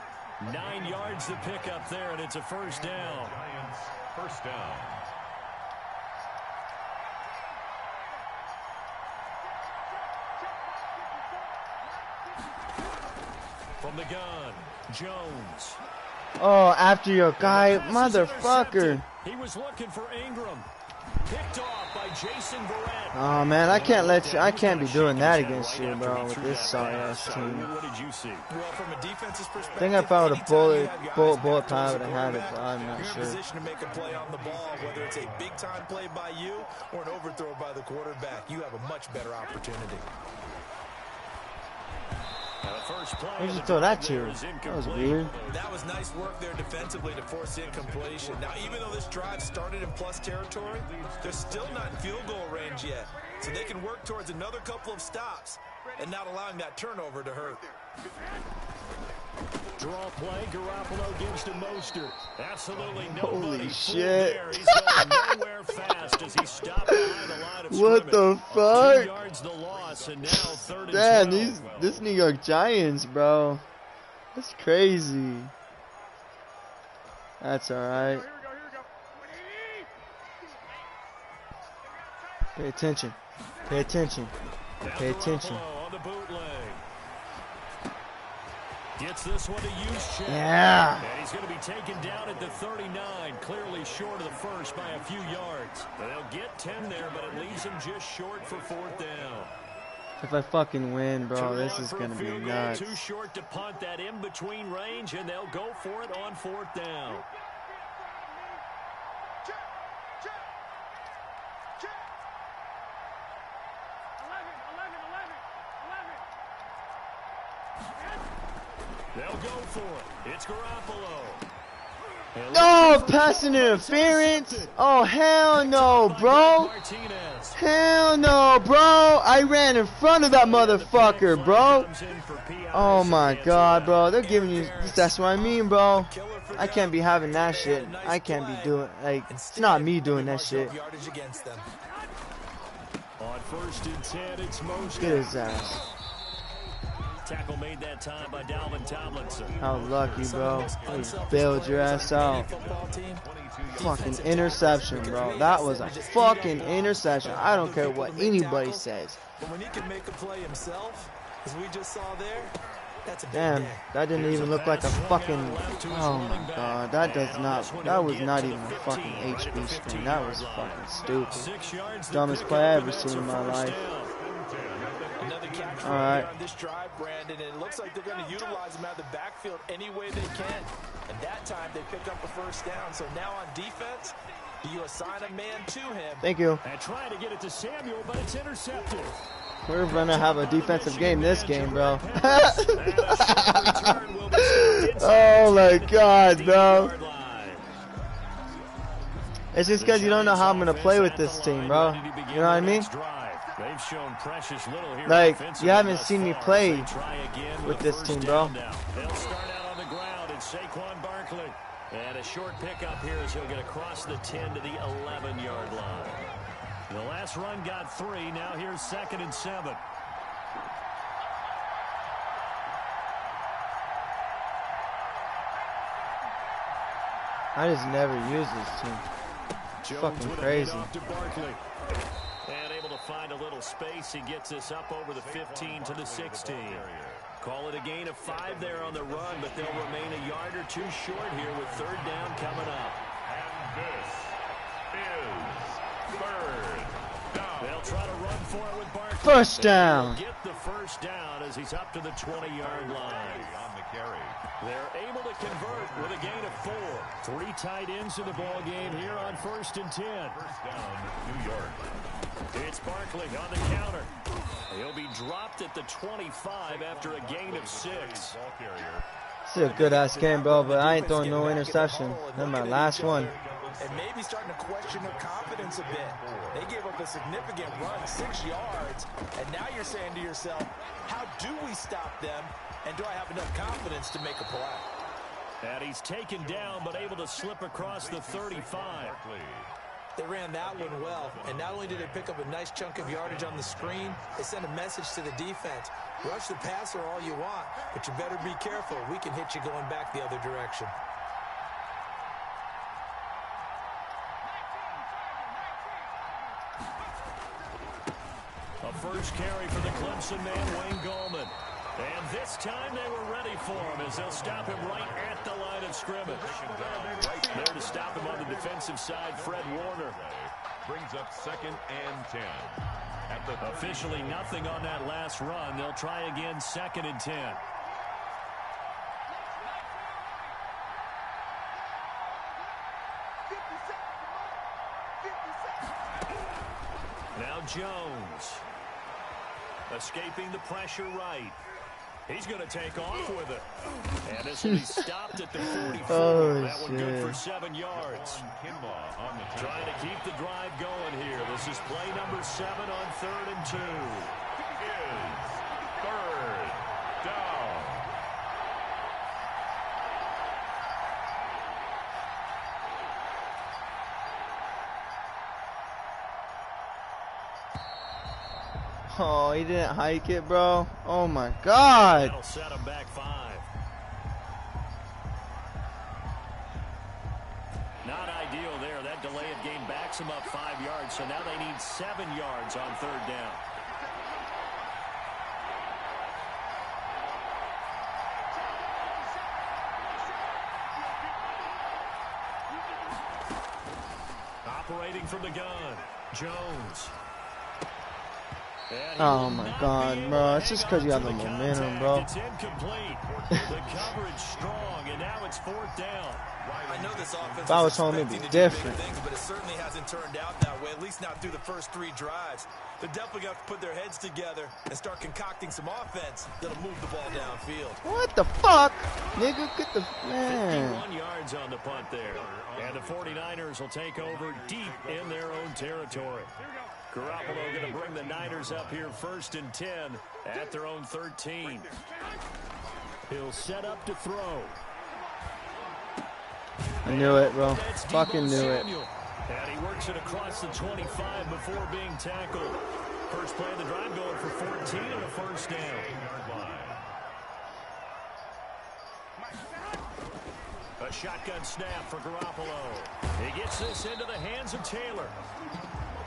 9 yards to pick up there, and it's a 1st down. Giants, 1st down. From the gun, Jones. Oh, after your guy, motherfucker. He was looking for Ingram. Picked off by Jason Verrett. Oh man, I can't be doing that against you, bro, with this sorry ass team. What did you see? Well, from a defense's perspective, I think if I would have bullet time, I would have had it, but I'm not you're in sure. position to make a play on the ball, whether it's a big time play by you or an overthrow by the quarterback. You have a much better opportunity. Where'd you throw that to? That was weird. That was nice work there defensively to force the incompletion. Now, even though this drive started in plus territory, they're still not in field goal range yet. So they can work towards another couple of stops and not allowing that turnover to hurt. Draw play, Garoppolo gives to Mostert. Absolutely nobody. Holy shit. He's going nowhere fast as he stopped behind the line of What the fuck? 2 yards the loss, and now 3rd and Damn, 12. this New York Giants, bro. That's crazy. That's alright. Pay attention. Pay attention. Pay attention. On the bootleg. Gets this one to Juszczyk. Yeah. And he's going to be taken down at the 39, clearly short of the first by a few yards. They'll get 10 there, but it leaves him just short for 4th down. If I fucking win, bro, this is going to be nuts. Too short to punt that in-between range, and they'll go for it on 4th down. They'll go for it. It's Garoppolo. No, passing interference. Oh, hell no, bro. Hell no, bro. I ran in front of that motherfucker, bro. Oh my god, bro. They're giving you, that's what I mean, bro. I can't be having that shit. I can't be doing, like, it's not me doing that shit. On 1st and 10, it's Mosher. Get his ass. Tackle made that time by Dalvin Tomlinson. How lucky, bro. You bailed your ass out. Fucking interception, bro. That was a fucking interception. I don't care what anybody says. But when he can make a play himself, as we just saw there, that's a big Damn, day. that didn't even look like a fucking... Oh my god, that was not even a fucking HB screen. That was fucking stupid. Dumbest play I ever seen in my life. All right. On this drive, Brandon, and it looks like they're going to utilize him out of the backfield any way they can. And that time they picked up a 1st down. So now on defense, do you assign a man to him? Thank you. And trying to get it to Samuel, but it's intercepted. We're gonna have a defensive game this game, bro. Oh my god, bro. It's just because you don't know how I'm gonna play with this team, bro. You know what I mean? They've shown precious little here. Like, you haven't seen me play with this team, bro. They'll start out on the ground. It's Saquon Barkley. And a short pickup here as he'll get across the 10 to the 11-yard line. The last run got 3. Now here's 2nd and 7. I just never use this team. It's fucking crazy. And able to find a little space. He gets us up over the 15 to the 16. Call it a gain of 5 there on the run, but they'll remain a yard or 2 short here with 3rd down coming up. And this is 3rd down. They'll try to run for it with Barkley. 1st down. Get the 1st down as he's up to the 20-yard line. On the carry. They're able to convert with a gain of 4. 3 tight ends in the ball game here on 1st and 10. 1st down, New York. It's Barkley on the counter. He'll be dropped at the 25 after a gain of 6. Ball carrier. This is a good-ass game, bro, but I ain't throwing no interception. That's my last one. And maybe starting to question their confidence a bit. They gave up a significant run, 6 yards, and now you're saying to yourself, how do we stop them, and do I have enough confidence to make a play? And he's taken down, but able to slip across the 35. They ran that one well, and not only did they pick up a nice chunk of yardage on the screen, they sent a message to the defense. Rush the passer all you want, but you better be careful. We can hit you going back the other direction. A first carry for the Clemson man, Wayne Gallman. And this time they were ready for him as they'll stop him right at the line of scrimmage. There to stop him on the defensive side, Fred Warner. Brings up 2nd and 10. At the Officially nothing on that last run. They'll try again 2nd and 10. Now Jones. Escaping the pressure right. He's going to take off with it. And this will be stopped at the 44. Oh, that one good shit. for 7 yards. Kinlaw on the Trying to keep the drive going here. This is play number 7 on 3rd and 2. is 3rd down. Oh, he didn't hike it, bro. Oh my god. That'll set him back 5. Not ideal there. That delay of game backs him up 5 yards. So now they need 7 yards on 3rd down. Operating from the gun, Jones. Oh my god, bro. It's just because you have the momentum, bro. It's incomplete. The coverage strong, and now it's 4th down. I know this offense If I was home, it'd be different. things, but it certainly hasn't turned out that way, at least not through the first 3 drives. They're definitely going to put their heads together and start concocting some offense that'll move the ball downfield. What the fuck? Nigga, get the... Man. 51 yards on the punt there. And the 49ers will take over deep in their own territory. Garoppolo going to bring the Niners up here 1st and 10 at their own 13. He'll set up to throw. I knew it, bro. Fucking knew it. And he works it across the 25 before being tackled. First play of the drive going for 14 and a 1st down. A shotgun snap for Garoppolo. He gets this into the hands of Taylor.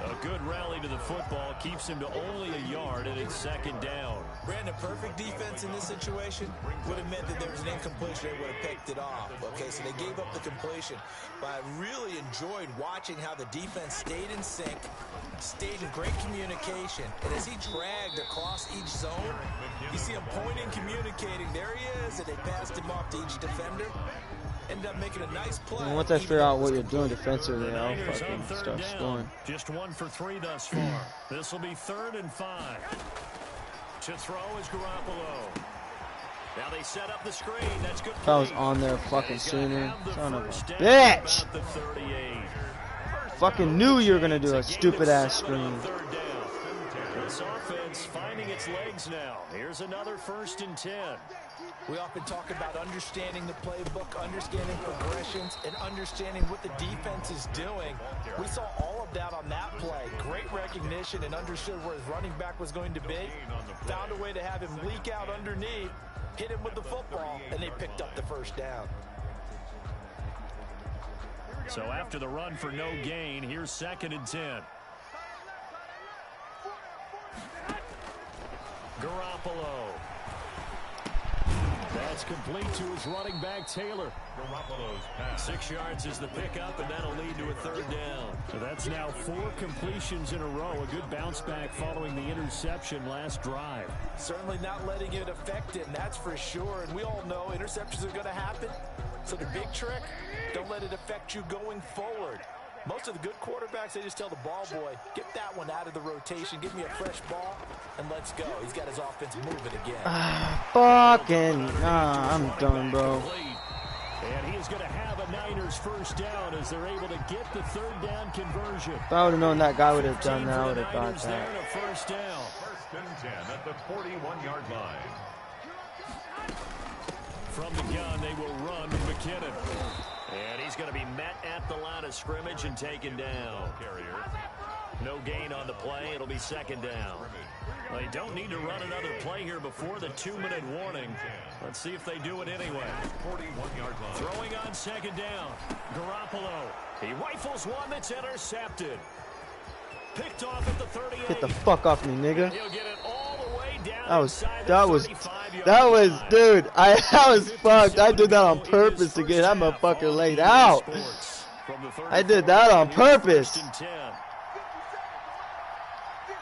A good rally to the football keeps him to only a yard, and it's 2nd down. Brandon, perfect defense in this situation would have meant that there was an incompletion. They would have picked it off. Okay, so they gave up the completion. But I really enjoyed watching how the defense stayed in sync, stayed in great communication. And as he dragged across each zone, you see him pointing, communicating. There he is, and they passed him off to each defender. Ended up making a nice play. And once I figure out what you're doing defensively, I'll Niners fucking on 3rd start down. scoring. Just 1 for 3 thus far. This will be 3rd and 5. To throw is Garoppolo. Now they set up the screen. That's good. If I was on there fucking sooner, son of a bitch. Fucking knew you were gonna do a stupid ass screen. This offense finding its legs now. Here's another 1st and 10. We often talk about understanding the playbook, understanding progressions, and understanding what the defense is doing. We saw all of that on that play. Great recognition and understood where his running back was going to be. Found a way to have him leak out underneath, hit him with the football, and they picked up the 1st down. So after the run for no gain, here's 2nd and 10. Garoppolo. That's complete to his running back, Taylor. Garoppolo's pass. 6 yards is the pickup, and that'll lead to a 3rd down. So that's now 4 completions in a row. A good bounce back following the interception last drive. Certainly not letting it affect him, that's for sure. And we all know interceptions are going to happen. So the big trick, don't let it affect you going forward. Most of the good quarterbacks, they just tell the ball boy, get that one out of the rotation, give me a fresh ball, and let's go. He's got his offense moving again. I'm done, bro. And he's going to have a Niners 1st down as they're able to get the 3rd down conversion. If I would have known that guy would have done that, I would have thought Niners there that. and a 1st down. 1st and 10 at the 41-yard line. From the gun, they will run to McKinnon. And he's going to be met at the line of scrimmage and taken down. No gain on the play. It'll be 2nd down. Well, they don't need to run another play here before the 2-minute warning. Let's see if they do it anyway. 41-yard line. Throwing on 2nd down. Garoppolo. He rifles one that's intercepted. Picked off at the 38. Get the fuck off me, nigga. He'll get it all the way down That was, inside the 35-yard line. dude, that was fucked. I did that on purpose to get that motherfucker laid out. I did that on purpose.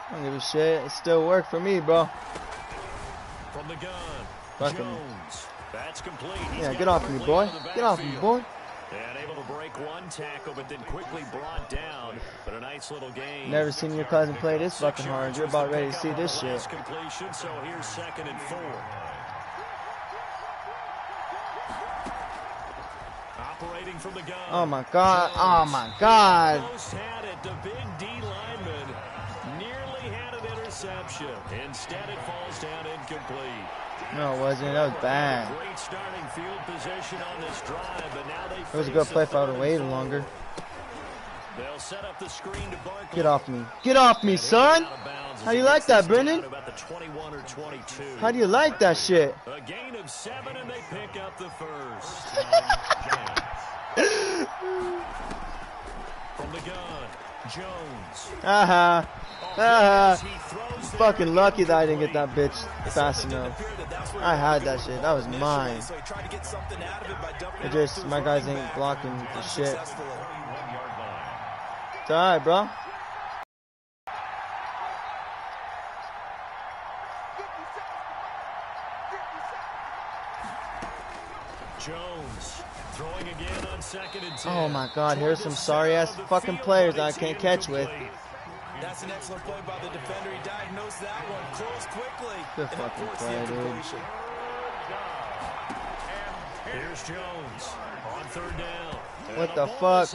I don't give a shit. It still worked for me, bro. From the gun, Fucking. Jones. That's complete. Yeah, get off me, boy. Get off me, boy. And able to break one tackle, but then quickly brought down. But a nice little game. Never seen your cousin play this fucking hard. You're about ready to see this shit. Completion, so here's 2nd and 4. Operating from the gun. Oh my god. Oh my god. Almost had it. The big D lineman nearly had an interception. Instead, it falls down incomplete. No, it wasn't. That was bad. Great starting field position on this drive, but now they It was a good play if I would have waited longer. They'll set up the screen to Barkley. Get off me. Get off me, son. How do you like that, Brendan? About the 21 or 22. How do you like that shit? A gain of 7, and they pick up the 1st. From the gun, Jones. Fucking lucky that I didn't get that bitch fast enough. I had that shit. That was mine. It just, my guys ain't blocking the shit. It's alright, bro. Jones throwing again on 2nd and 10. Oh my God, here's some sorry-ass fucking players I can't catch with. That's an excellent play by the defender. He diagnosed that one close quickly. Good fucking play, dude. Here's Jones on 3rd down. What the fuck?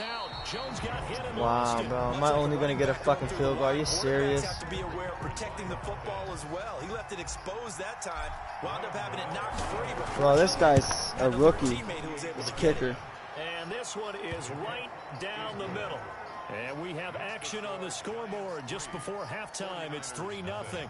Wow, bro. Am I only gonna get a fucking field goal? Are you serious? Have to be aware of protecting the football as well. He left it exposed that time. Wound up having it knocked free. Bro, this guy's a rookie. He's a kicker. And this one is right down the middle. And we have action on the scoreboard just before halftime. It's 3-0.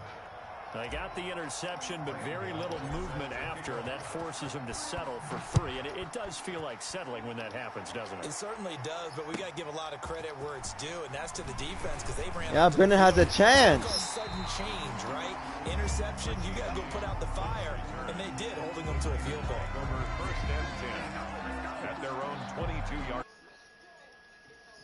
They got the interception, but very little movement after, and that forces him to settle for 3. And it does feel like settling when that happens, doesn't it? It certainly does, but we got to give a lot of credit where it's due, and that's to the defense because they ran. Yeah, Brennan has a chance. Sudden change, right? Interception, you got to go put out the fire, and they did, holding them to a field goal. First and 10 at their own 22-yard